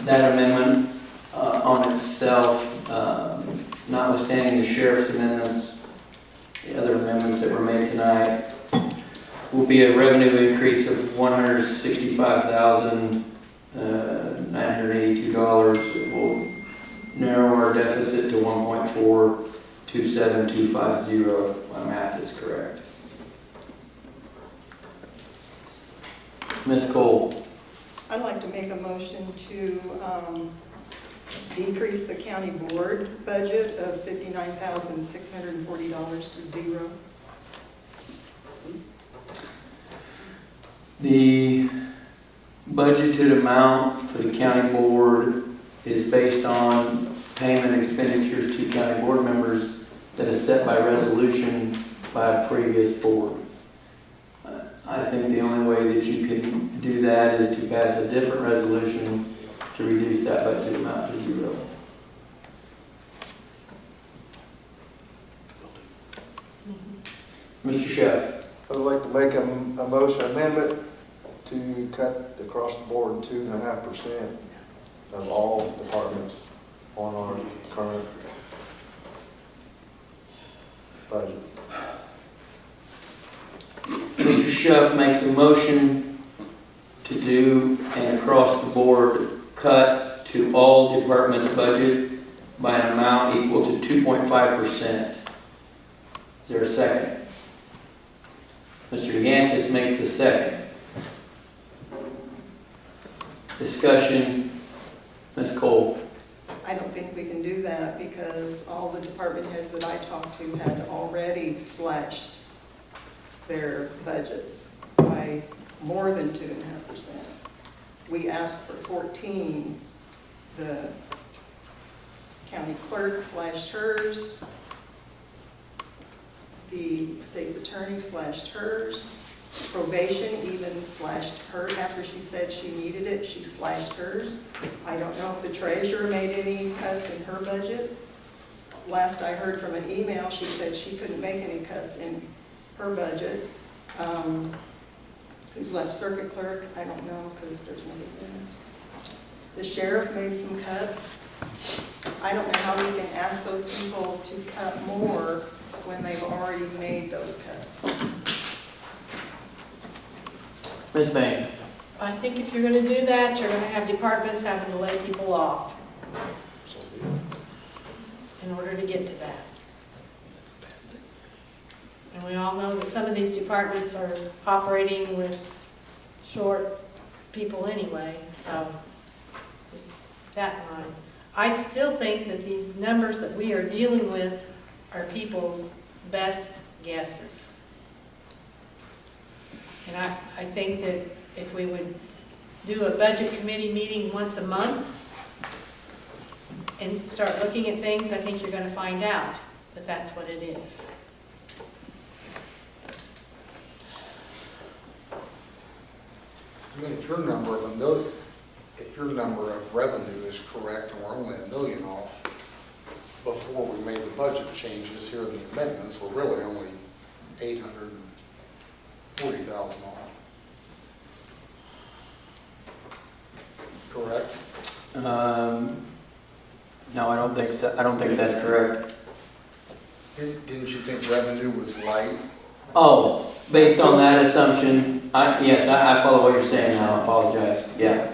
That amendment on itself, notwithstanding the sheriff's amendments, the other amendments that were made tonight, will be a revenue increase of $165,982. It will narrow our deficit to 1.427250, if my math is correct. Ms. Cole. I'd like to make a motion to decrease the county board budget of $59,640 to 0. The budgeted amount for the county board is based on payment expenditures to county board members that is set by resolution by a previous board. I think the only way that you can do that is to pass a different resolution to reduce that budget amount to 0. Mr. Sheff. I'd like to make a motion amendment to cut across the board 2.5% of all departments on our current budget. Mr. Shuff makes a motion to do an across-the-board cut to all departments' budget by an amount equal to 2.5%. Is there a second? Mr. DeGantis makes the second. Discussion, Ms. Cole. I don't think we can do that because all the department heads that I talked to had already slashed their budgets by more than 2.5%. We asked for 14. The county clerk slashed hers. The state's attorney slashed hers. Probation even slashed her after she said she needed it. She slashed hers. I don't know if the treasurer made any cuts in her budget. Last I heard from an email, she said she couldn't make any cuts in her budget. Who's left? Circuit clerk? I don't know because there's nobody there. The sheriff made some cuts. I don't know how we can ask those people to cut more when they've already made those cuts. Ms. Vane. I think if you're gonna do that, you're gonna have departments having to lay people off in order to get to that. And we all know that some of these departments are operating with short people anyway, so just that in mind. I still think that these numbers that we are dealing with are people's best guesses. And I think that if we would do a budget committee meeting once a month and start looking at things, I think you're going to find out that that's what it is. I mean, if your number of $1 million, if your number of revenue is correct and we're only $1 million off, before we made the budget changes here in the amendments, we're really only $840,000 off. Correct? No, I don't think so. I don't think that's correct. Didn't you think revenue was light? Oh, based on that assumption, yes, I follow what you're saying now. I apologize. Yeah.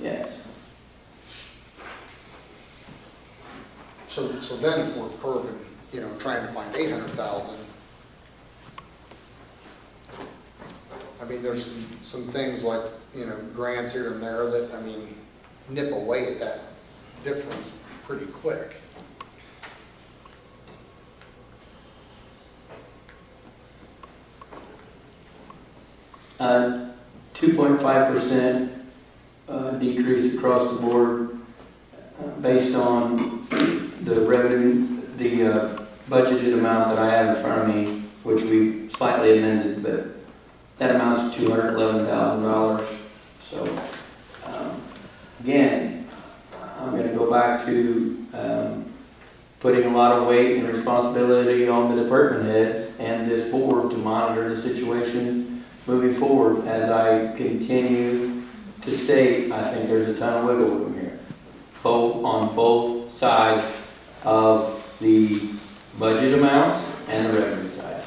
Yes. So then if we're curving, trying to find 800,000, I mean, there's some things like, grants here and there that, nip away at that difference pretty quick. Uh, 2.5% decrease across the board based on the revenue, the budgeted amount that I have in front of me, which we slightly amended, but that amounts to $211,000. So, again, I'm going to go back to putting a lot of weight and responsibility on the department heads and this board to monitor the situation moving forward. As I continue to state, I think there's a ton of wiggle room here, both on both sides of the budget amounts and the revenue side.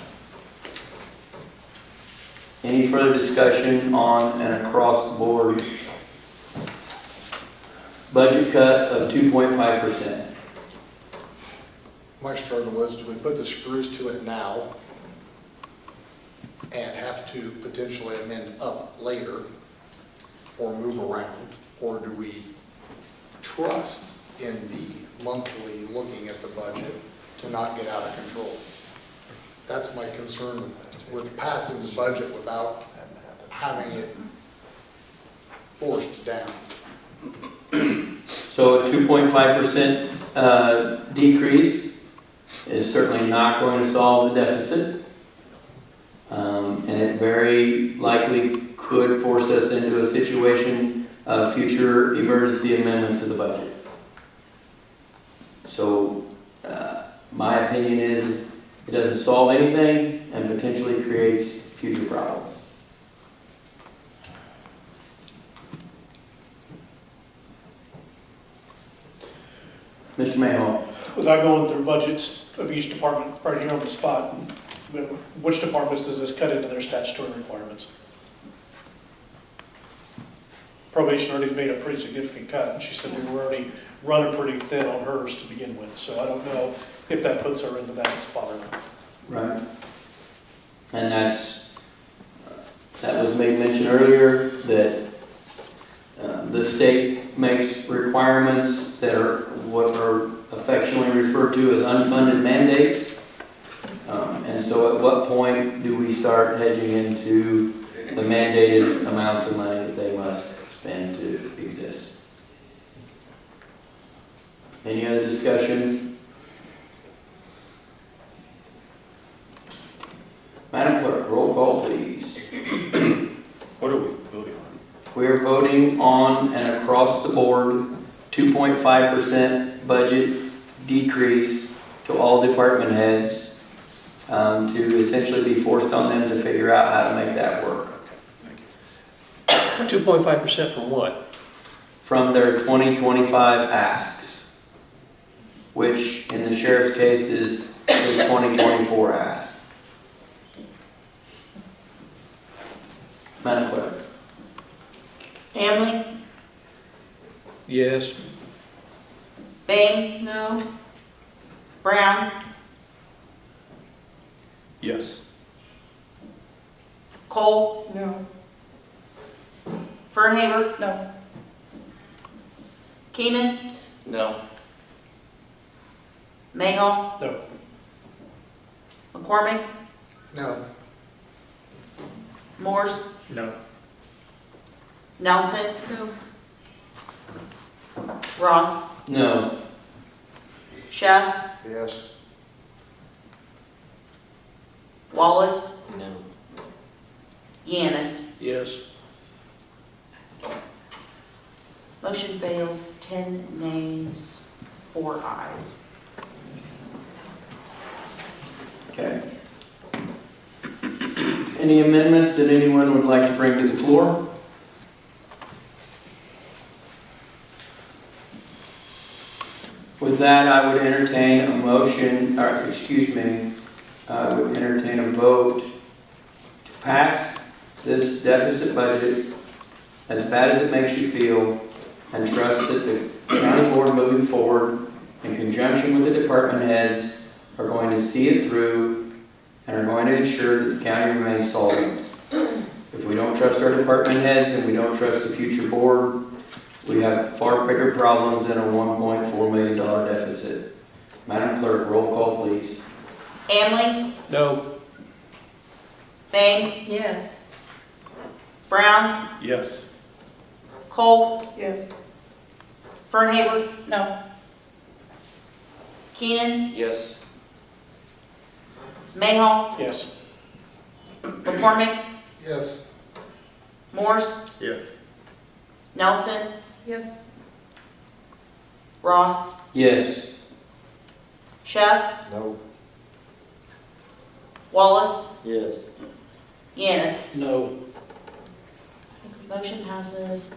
Any further discussion on an across-the-board budget cut of 2.5%? My struggle is, do we put the screws to it now and have to potentially amend up later or move around? Or do we trust in the monthly looking at the budget to not get out of control? That's my concern with passing the budget without having it forced down. So a 2.5% decrease is certainly not going to solve the deficit. And it very likely could force us into a situation of future emergency amendments to the budget. So my opinion is it doesn't solve anything and potentially creates future problems. Mr. Mayhaw. Without going through budgets of each department right here on the spot. Which departments does this cut into their statutory requirements? Probation already made a pretty significant cut, and she said we were already running pretty thin on hers to begin with, so I don't know if that puts her into that spot or not. Right. And that was made mention earlier, that the state makes requirements that are what are affectionately referred to as unfunded mandates. And so at what point do we start hedging into the mandated amounts of money that they must spend to exist? Any other discussion? Madam Clerk, roll call please. What are we voting on? We are voting on an across-the-board 2.5% budget decrease to all department heads to essentially be forced on them to figure out how to make that work. 2.5% from what? From their 2025 asks, which in the sheriff's case is his 2024 ask. Madam Clerk. Hamley, Yes. Bang, No. Brown, Yes. Cole, No. Fernhaver, No. Keenan, No. Mayhaw, No. McCormick, No. Morse, No. Nelson, No. Ross, No. Chef, Yes. Wallace, No. Yanis. Yes. Motion fails, 10 nays, 4 ayes. Okay. Any amendments that anyone would like to bring to the floor? With that, I would entertain a motion, or excuse me, I would entertain a vote to pass this deficit budget, as bad as it makes you feel, and trust that the county board moving forward, in conjunction with the department heads, are going to see it through and are going to ensure that the county remains solvent. If we don't trust our department heads and we don't trust the future board, we have far bigger problems than a $1.4 million deficit. Madam Clerk, roll call please. Hamley, No. Bang, Yes. Brown, Yes. Cole, Yes. Fernhaver, No. Keenan, Yes. Mayhaw, Yes. McCormick, Yes. Morse, Yes. Nelson, Yes. Ross, Yes. Chef, No. Wallace, Yes. Yanis. No. Motion passes,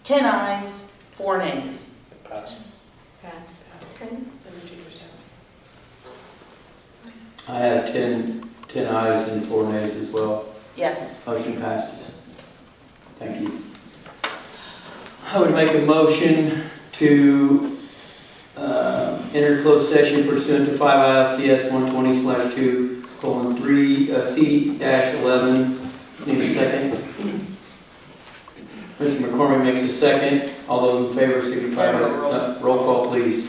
10 ayes, 4 nays. Pass. Pass. 10. 72%. I have 10 ayes and 4 nays as well. Yes. Motion passes. Thank you. I would make a motion to enter closed session pursuant to 5 ILCS 120/2:3C-11. Need a second? Mr. McCormick makes a second. All those in favor signify by, roll call please.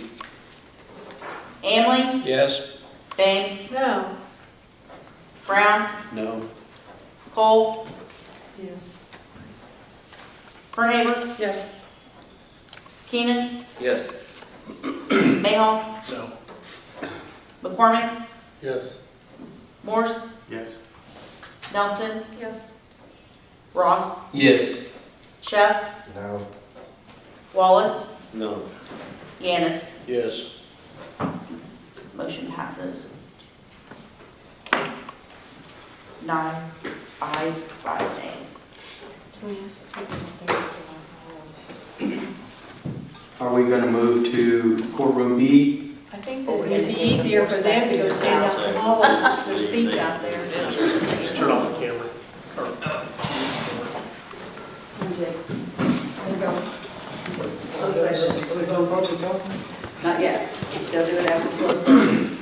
Hamley, Yes. Bang, No. Brown, No. Cole, Yes. Fernhaver, Yes. Keenan, Yes. Mayhaw, No. McCormick, Yes. Morse, Yes. Nelson, Yes. Ross, Yes. Chef, No. Wallace, No. Yanis. Yes. Motion passes. 9 ayes, 5 nays. Can we ask the people if they're Are we going to move to courtroom B? I think Oh, that It'd be easier for them to go stand out in the hall and touch their seats out there. Turn off the camera. Closed session. Not yet. They'll do it after closed session.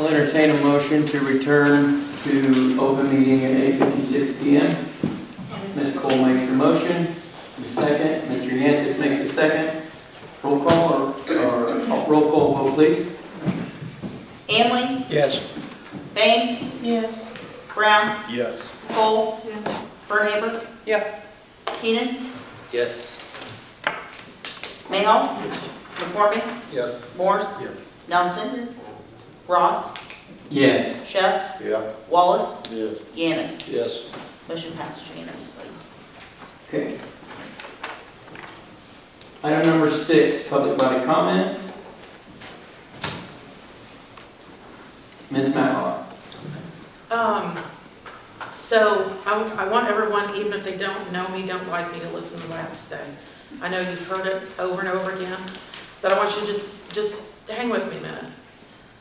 I'll entertain a motion to return to open meeting at 8:56 PM. Ms. Cole makes the motion. The second, Mr. Yantis makes the second. Roll call or roll call vote, please. Amling, Yes. Bain, Yes. Brown, Yes. Cole, Yes. Burnhaber, Yes. Keenan, Yes. Mayhall, McCormick, Yes. Morse, Yes. Nelson, Ross, Yes. Shep, Yeah. Wallace, Yes. Yanis. Yes. Motion passes unanimously. Okay. Item number 6, public body comment. Ms. Matlock. So I want everyone, even if they don't know me, don't like me, to listen to what I have to say. I know you've heard it over and over again, but I want you to just hang with me a minute.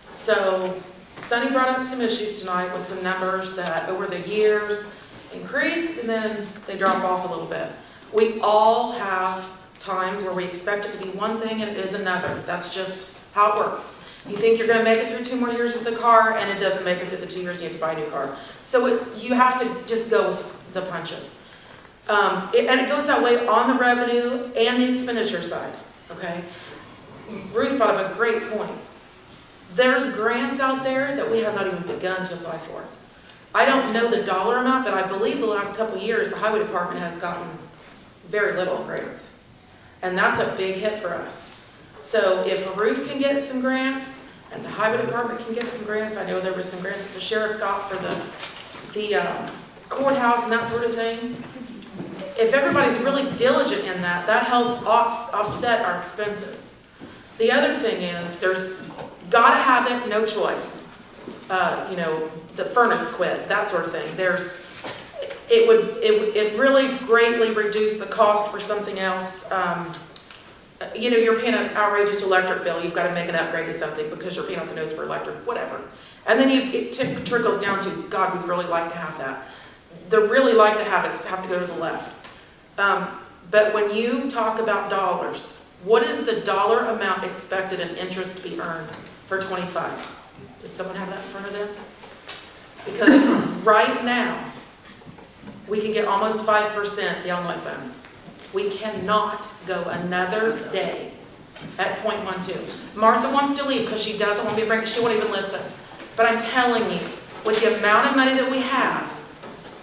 So Sonny brought up some issues tonight with some numbers that over the years increased and then they drop off a little bit. We all have times where we expect it to be one thing and it is another. That's just how it works. You think you're going to make it through 2 more years with the car, and it doesn't make it through the 2 years, you have to buy a new car. So you have to just go with the punches. And it goes that way on the revenue and the expenditure side, okay? Ruth brought up a great point. There's grants out there that we have not even begun to apply for. I don't know the dollar amount, but I believe the last couple of years, the highway department has gotten very little grants. And that's a big hit for us. So if Ruth can get some grants, and the highway department can get some grants, I know there were some grants that the sheriff got for the courthouse and that sort of thing. If everybody's really diligent in that, that helps offset our expenses. The other thing is, there's gotta have it, no choice. You know, the furnace quit, that sort of thing. It really greatly reduce the cost for something else. You know, you're paying an outrageous electric bill, you've got to make an upgrade to something because you're paying up the nose for electric, whatever. And then it trickles down to, God, we'd really like to have that. The really like to have it have to go to the left. But when you talk about dollars, what is the dollar amount expected in interest to be earned for 25? Does someone have that in front of them? Because right now, we can get almost 5% the Illinois funds. We cannot go another day at 0.12. Martha wants to leave because she doesn't want me to bring it. She won't even listen. But I'm telling you, with the amount of money that we have,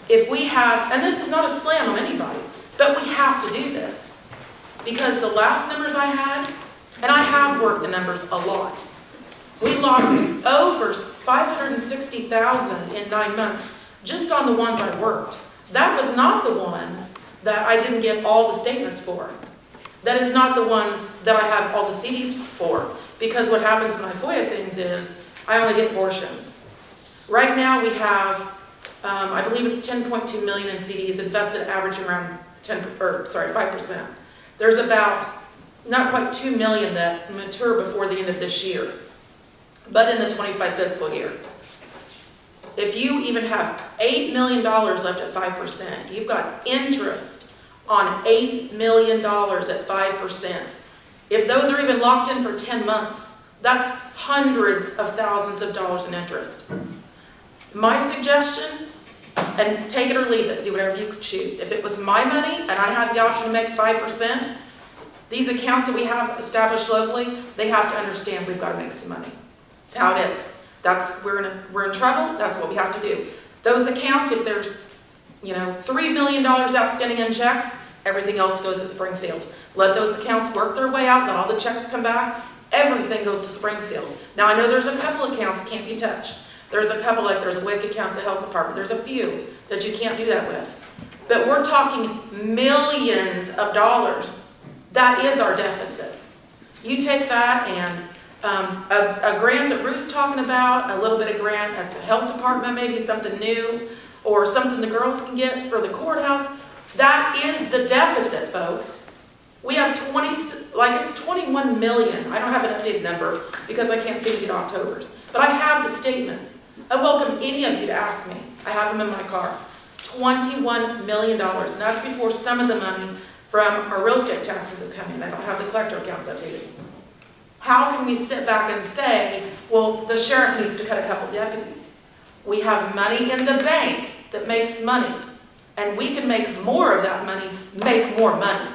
if we have, and this is not a slam on anybody, but we have to do this. Because the last numbers I had, and I have worked the numbers a lot, we lost over $560,000 in 9 months just on the ones I worked. That was not the ones that I didn't get all the statements for. That is not the ones that I have all the CDs for. Because what happens when I FOIA things is, I only get portions. Right now we have, I believe it's 10.2 million in CDs invested, averaging around 5%. There's about, not quite 2 million that mature before the end of this year, but in the 25 fiscal year. If you even have $8 million left at 5%, you've got interest on $8 million at 5%. If those are even locked in for 10 months, that's hundreds of thousands of dollars in interest. My suggestion, and take it or leave it, do whatever you choose. If it was my money and I had the option to make 5%, these accounts that we have established locally, they have to understand we've got to make some money. It's how it is. We're in trouble, that's what we have to do. Those accounts, if there's, you know, $3 million outstanding in checks, everything else goes to Springfield. Let those accounts work their way out, let all the checks come back, everything goes to Springfield. Now I know there's a couple accounts that can't be touched. There's a couple, like there's a WIC account at the health department, there's a few that you can't do that with. But we're talking millions of dollars. That is our deficit. You take that and a grant that Ruth's talking about, a little bit of grant at the health department, maybe something new, or something the girls can get for the courthouse. That is the deficit, folks. We have it's 21 million. I don't have an updated number because I can't seem to get October's. But I have the statements. I welcome any of you to ask me. I have them in my car. $21 million. And that's before some of the money from our real estate taxes have come in. I don't have the collector accounts updated. How can we sit back and say, well, the sheriff needs to cut a couple deputies? We have money in the bank that makes money, and we can make more of that money, make more money.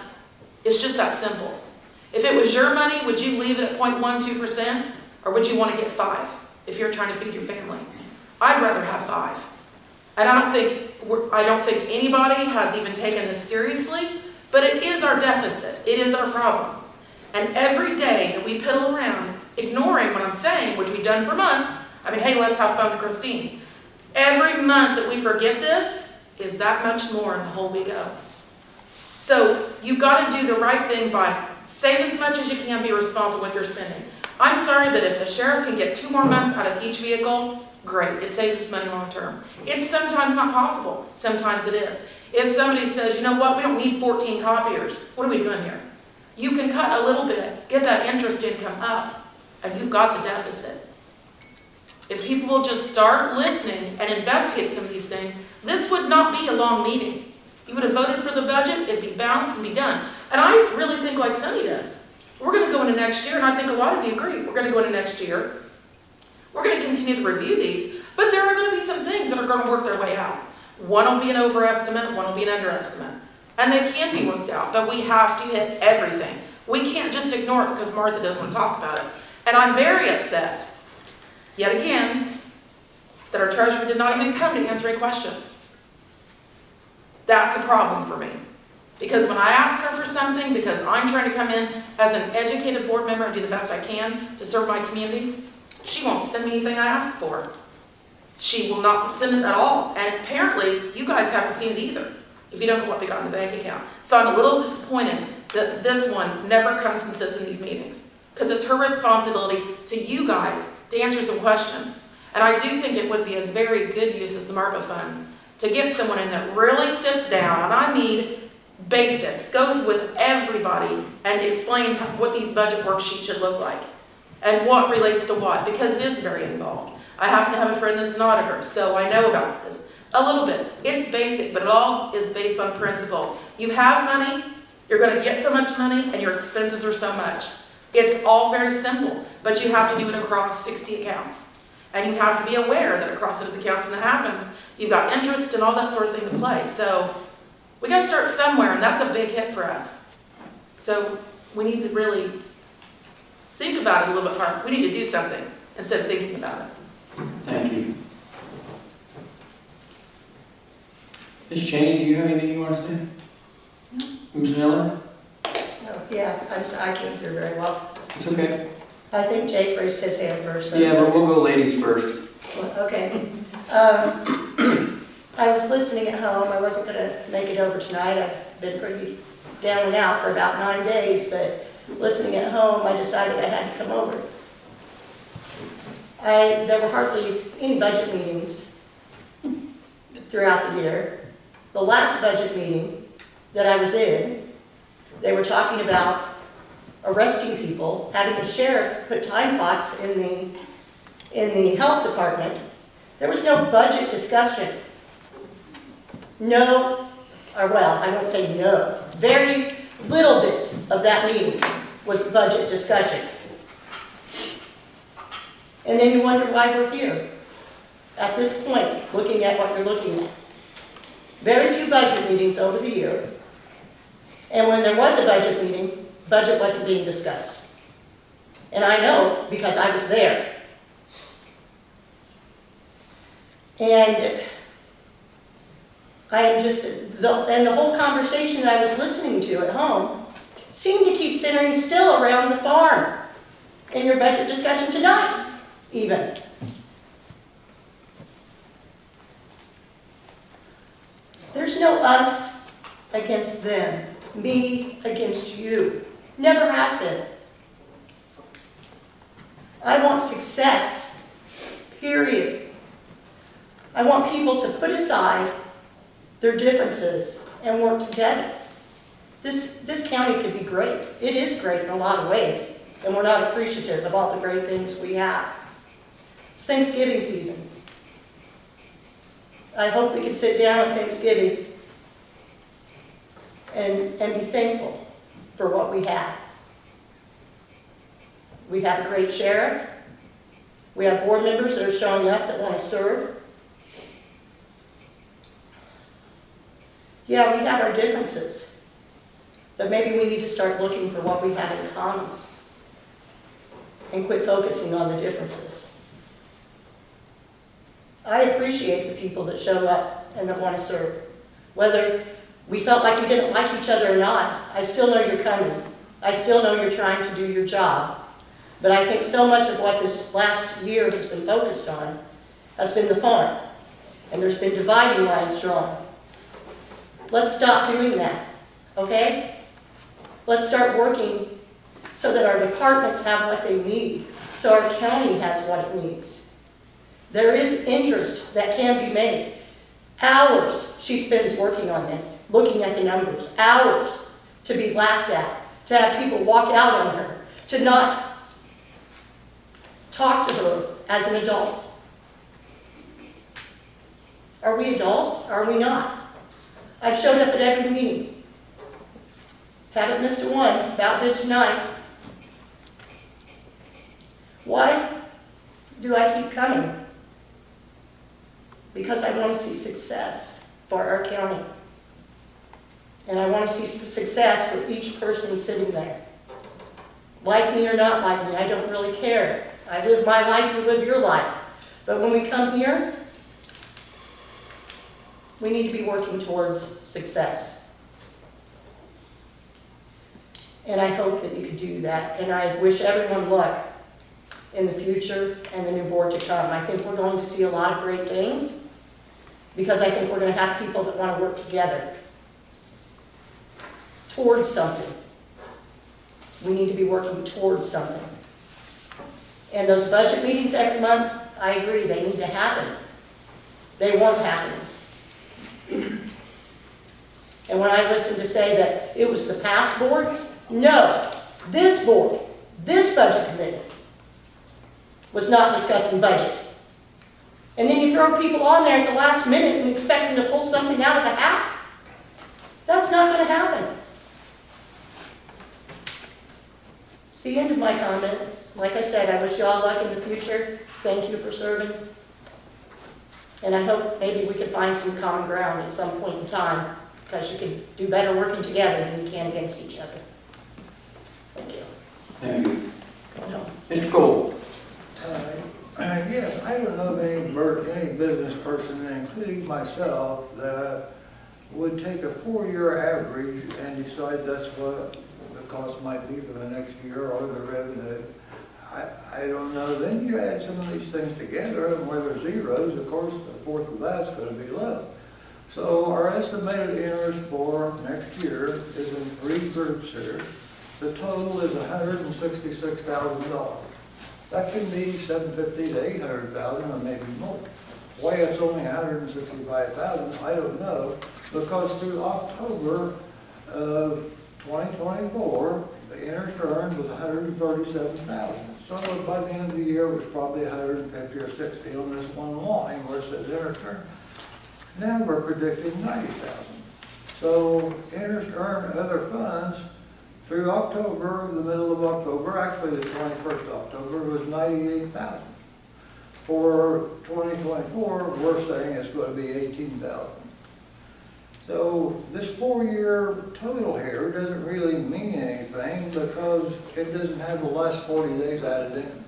It's just that simple. If it was your money, would you leave it at 0.12%, or would you want to get 5 if you're trying to feed your family? I'd rather have 5. And I don't think anybody has even taken this seriously, but it is our deficit. It is our problem. And every day that we piddle around, ignoring what I'm saying, which we've done for months, I mean, hey, let's have fun with Christine. Every month that we forget this is that much more in the hole we go. So you've got to do the right thing by save as much as you can, be responsible with your spending. I'm sorry, but if the sheriff can get 2 more months out of each vehicle, great. It saves us money long term. It's sometimes not possible. Sometimes it is. If somebody says, you know what, we don't need 14 copiers, what are we doing here? You can cut a little bit, get that interest income up, and you've got the deficit. If people will just start listening and investigate some of these things, this would not be a long meeting. You would have voted for the budget, it'd be balanced and be done. And I really think like Sonny does. We're going to go into next year, and I think a lot of you agree, we're going to go into next year. We're going to continue to review these, but there are going to be some things that are going to work their way out. One will be an overestimate, one will be an underestimate. And they can be worked out, but we have to hit everything. We can't just ignore it because Martha doesn't want to talk about it. And I'm very upset, yet again, that our treasurer did not even come to answer any questions. That's a problem for me. Because when I ask her for something, because I'm trying to come in as an educated board member and do the best I can to serve my community, she won't send me anything I ask for. She will not send it at all. And apparently, you guys haven't seen it either, if you don't know what we got in the bank account. So I'm a little disappointed that this one never comes and sits in these meetings. Because it's her responsibility to you guys to answer some questions. And I do think it would be a very good use of some ARPA funds to get someone in that really sits down, and I mean basics, goes with everybody and explains what these budget worksheets should look like and what relates to what, because it is very involved. I happen to have a friend that's an auditor, so I know about this a little bit. It's basic, but it all is based on principle. You have money, you're going to get so much money, and your expenses are so much. It's all very simple, but you have to do it across 60 accounts. And you have to be aware that across those accounts, when that happens, you've got interest and all that sort of thing to play. So we got to start somewhere, and that's a big hit for us. So we need to really think about it a little bit hard. We need to do something instead of thinking about it. Thank you. Ms. Cheney, do you have anything you want to say? No. Ms. Miller? No, yeah, I can't hear very well. It's okay. I think Jake raised his hand first. So Yeah, but we'll go ladies first. Okay. I was listening at home. I wasn't going to make it over tonight. I've been pretty down and out for about 9 days, but listening at home, I decided I had to come over. There were hardly any budget meetings throughout the year. The last budget meeting that I was in, they were talking about arresting people, having the sheriff put time clocks in the health department. There was no budget discussion. No, or well, I won't say no. Very little bit of that meeting was budget discussion. And then you wonder why we're here at this point, looking at what you're looking at. Very few budget meetings over the year. And when there was a budget meeting, budget wasn't being discussed. And I know because I was there. And I am just, the whole conversation that I was listening to at home seemed to keep centering still around the farm in your budget discussion tonight, even. There's no us against them, me against you. Never has been. I want success, period. I want people to put aside their differences and work together. This county could be great. It is great in a lot of ways, and we're not appreciative of all the great things we have. It's Thanksgiving season. I hope we can sit down at Thanksgiving and be thankful for what we have. We have a great sheriff. We have board members that are showing up that want to serve. Yeah, we have our differences, but maybe we need to start looking for what we have in common and quit focusing on the differences. I appreciate the people that show up and that want to serve. Whether we felt like we didn't like each other or not, I still know you're coming. I still know you're trying to do your job. But I think so much of what this last year has been focused on has been the farm. And there's been dividing lines drawn. Let's stop doing that, okay? Let's start working so that our departments have what they need, so our county has what it needs. There is interest that can be made. Hours she spends working on this, looking at the numbers. Hours to be laughed at, to have people walk out on her, to not talk to her as an adult. Are we adults? Are we not? I've showed up at every meeting. Haven't missed a one, about did tonight. Why do I keep coming? Because I want to see success for our county. And I want to see success for each person sitting there. Like me or not like me, I don't really care. I live my life, you live your life. But when we come here, we need to be working towards success. And I hope that you can do that. And I wish everyone luck in the future and the new board to come. I think we're going to see a lot of great things because I think we're going to have people that want to work together towards something. We need to be working towards something. And those budget meetings every month, I agree, they need to happen. They weren't happening. And when I listened to say that it was the past boards, no, this board, this budget committee was not discussing budget. And then you throw people on there at the last minute and expect them to pull something out of the hat? That's not going to happen. It's the end of my comment. Like I said, I wish you all luck in the future. Thank you for serving. And I hope maybe we can find some common ground at some point in time, because you can do better working together than you can against each other. Thank you. Thank you. No. Mr. Cole. Yes, I don't know of any business person, including myself, that would take a 4-year average and decide that's what the cost might be for the next year or the revenue. I don't know. Then you add some of these things together, and where there's zeros, of course, the fourth of that's going to be low. So our estimated interest for next year is in 3 groups here. The total is $166,000. That can be $750,000 to $800,000 or maybe more. Why it's only $165,000, I don't know, because through October of 2024, the interest earned was $137,000. So by the end of the year, it was probably $150 or $60 on this one line where it says interest earned. Now we're predicting $90,000. So interest earned other funds through October, the middle of October, actually the 21st October, was $98,000. For 2024, we're saying it's going to be $18,000. So this 4-year total here doesn't really mean anything because it doesn't have the last 40 days added in.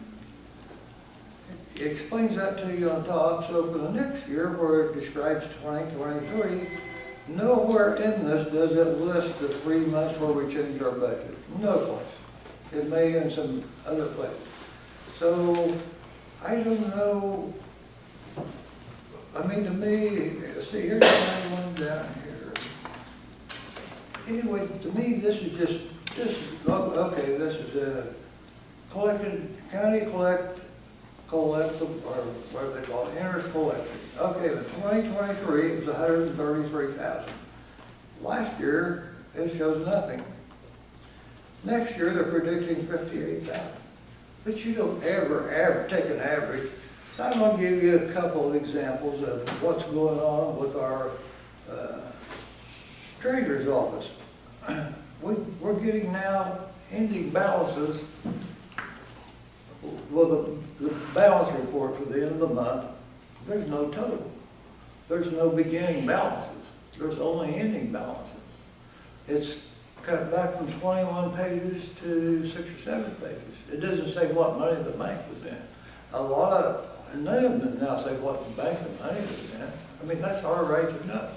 It explains that to you on top. So for the next year, where it describes 2023, nowhere in this does it list the 3 months where we change our budget. No place. It may in some other place. So I don't know. I mean, to me, see, here's another one down here. Anyway, to me, this is just, okay, this is a collected, county collective, or what do they call it, interest collected. Okay, the 2023, it was $133,000. Last year, it shows nothing. Next year, they're predicting $58,000. But you don't ever take an average. So I'm going to give you a couple of examples of what's going on with our treasurer's office. We're getting now ending balances well, the balance report for the end of the month, there's no total. There's no beginning balances. There's only ending balances. It's cut back from 21 pages to 6 or 7 pages. It doesn't say what money the bank was in. None of them now say what the bank the money was in. I mean, that's our right to know.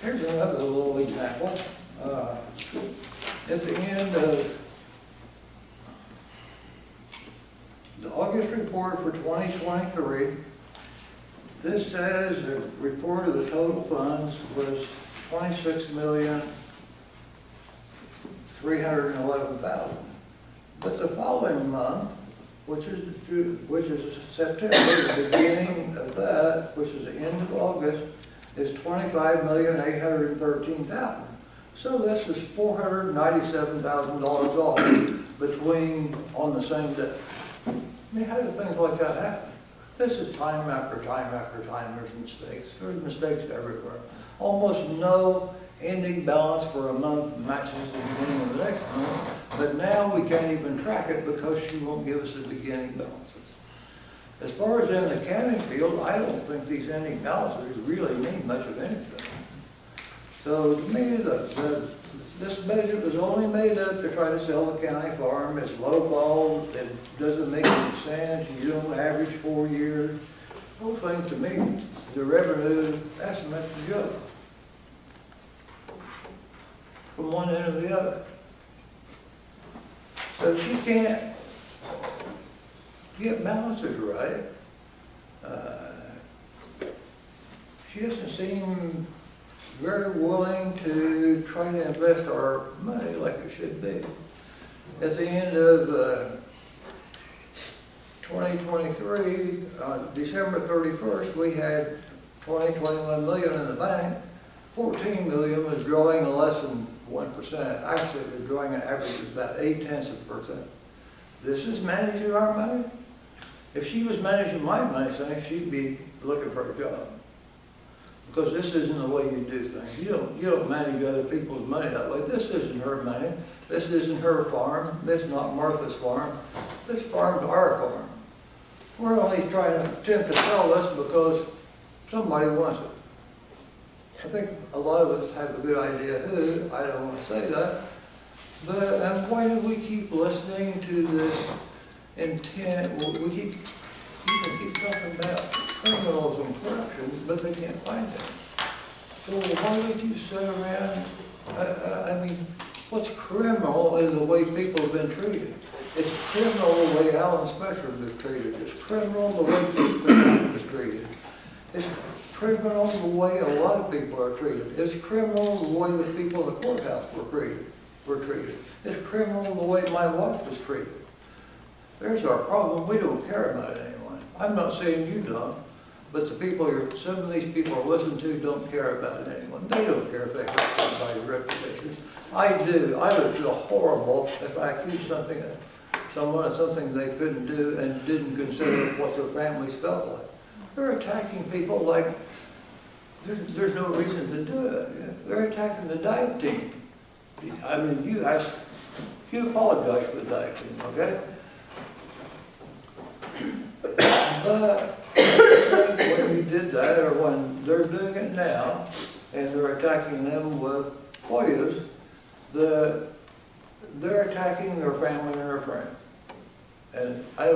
Here's another little example. At the end of the August report for 2023, this says the report of the total funds was $26,311,000. But the following month, which is September, the beginning of that, which is the end of August, is $25,813,000. So this is $497,000 off on the same day. I mean, how do things like that happen? This is time after time after time. There's mistakes. There's mistakes everywhere. Almost no ending balance for a month matches the beginning of the next month. But now we can't even track it because she won't give us the beginning balances. As far as in the accounting field, I don't think these ending balances really mean much of anything. So to me, this budget was only made up to try to sell the county farm. It's low-ball, it doesn't make any sense, you don't average 4 years. The whole thing to me, the revenue estimate's a joke. From one end to the other. So she can't get balances right. She doesn't seem very willing to try to invest our money like it should be. At the end of 2023, December 31st, we had 21 million in the bank. 14 million was growing at less than 1%. Actually, it was growing an average of about 0.8%. This is managing our money. If she was managing my money, she'd be looking for a job. Because this isn't the way you do things. You don't manage other people's money that way. This isn't her money. This isn't her farm. This is not Martha's farm. This farm's our farm. We're only trying to attempt to sell this because somebody wants it. I think a lot of us have a good idea who. I don't want to say that. But why do we keep listening to this intent? We keep talking about criminals and corruption, but they can't find it. So why don't you sit around? I mean, what's criminal is the way people have been treated. It's criminal the way Alan Spencer was treated. It's criminal the way Keith was treated. It's criminal the way a lot of people are treated. It's criminal the way the people in the courthouse were treated. It's criminal the way my wife was treated. There's our problem. We don't care about anyone. I'm not saying you don't, but some of these people are listening to don't care about anyone. They don't care if they hurt somebody's reputation. I do. I would feel horrible if I accused someone of something they couldn't do and didn't consider what their families felt like. They're attacking people like there's no reason to do it. They're attacking the dive team. I mean, you apologize for the dive team, okay? But when you did that, or when they're doing it now, and they're attacking them with FOIAs, they're attacking their family and their friends. And I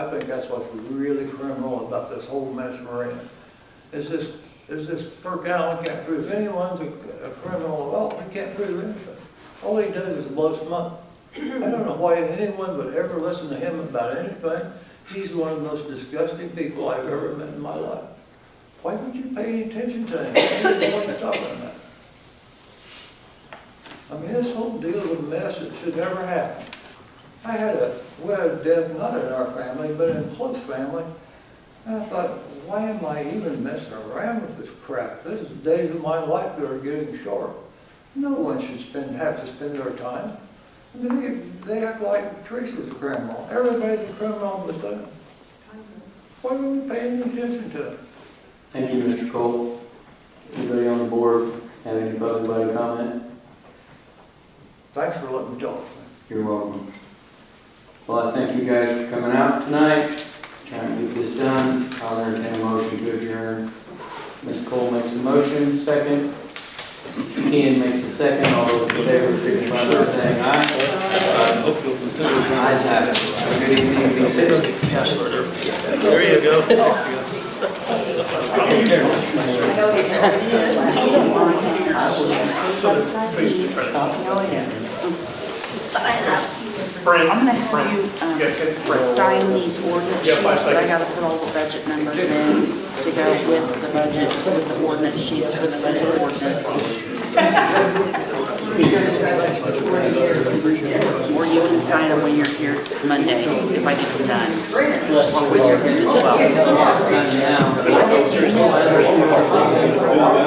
think that's what's really criminal about this whole mess we're in. Is this Kirk Allen can't prove anyone's a criminal at all. He can't prove anything. All he does is blow smoke. I don't know why anyone would ever listen to him about anything. He's one of the most disgusting people I've ever met in my life. Why would you pay any attention to him? He doesn't know what he's talking about. I mean, this whole deal is a mess that should never happen. We had a death, not in our family, but in a close family. And I thought, why am I even messing around with this crap? This is the days of my life that are getting short. No one should have to spend their time. I mean, they act like Teresa's a criminal. Everybody's a criminal but them. Why are we paying any attention to it? Thank you, Mr. Cole. Anybody on the board have any public body comment? Thanks for letting me talk. You're welcome. Well, I thank you guys for coming out tonight, trying to get this done. I'll entertain a motion to adjourn. Ms. Cole makes a motion, second. Ian makes a second. All those in favor, signify by saying aye. I hope you'll consider it. Ayes have it. Have a good evening. Be safe. There you go. I'm gonna have you sign these ordinance sheets, but I gotta put all the budget numbers in to go with the budget, with the ordinance sheets for the budget ordinance. Or you can sign them when you're here Monday, if I get them done. Or with your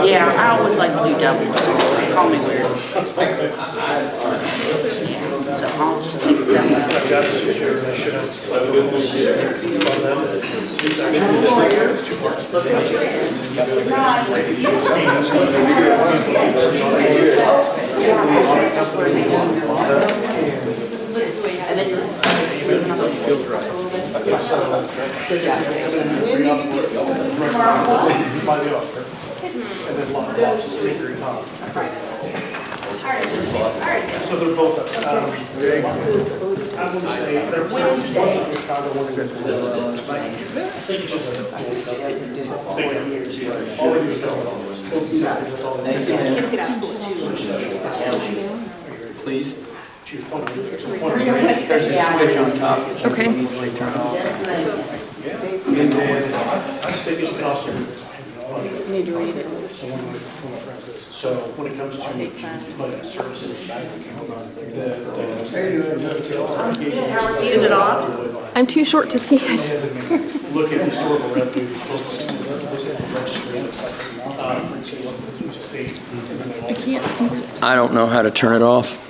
Yeah, I always like to do doubles. Call me weird. Yeah, so I'll just take them. I've got this here, I should have. It's actually, it's 2 parts. So they're both, I would say, they're Wednesday. I think it's just all of you going on this. Kids get out of school too. Please. Choose one. There's a switch on top. Okay. Turn off. And then I think it's also. Need to read it. So when it comes to budget services, Is it on? I'm too short to see it. look at historical revenue, historical expenses, look at the registry, state. I can't see that. I don't know how to turn it off.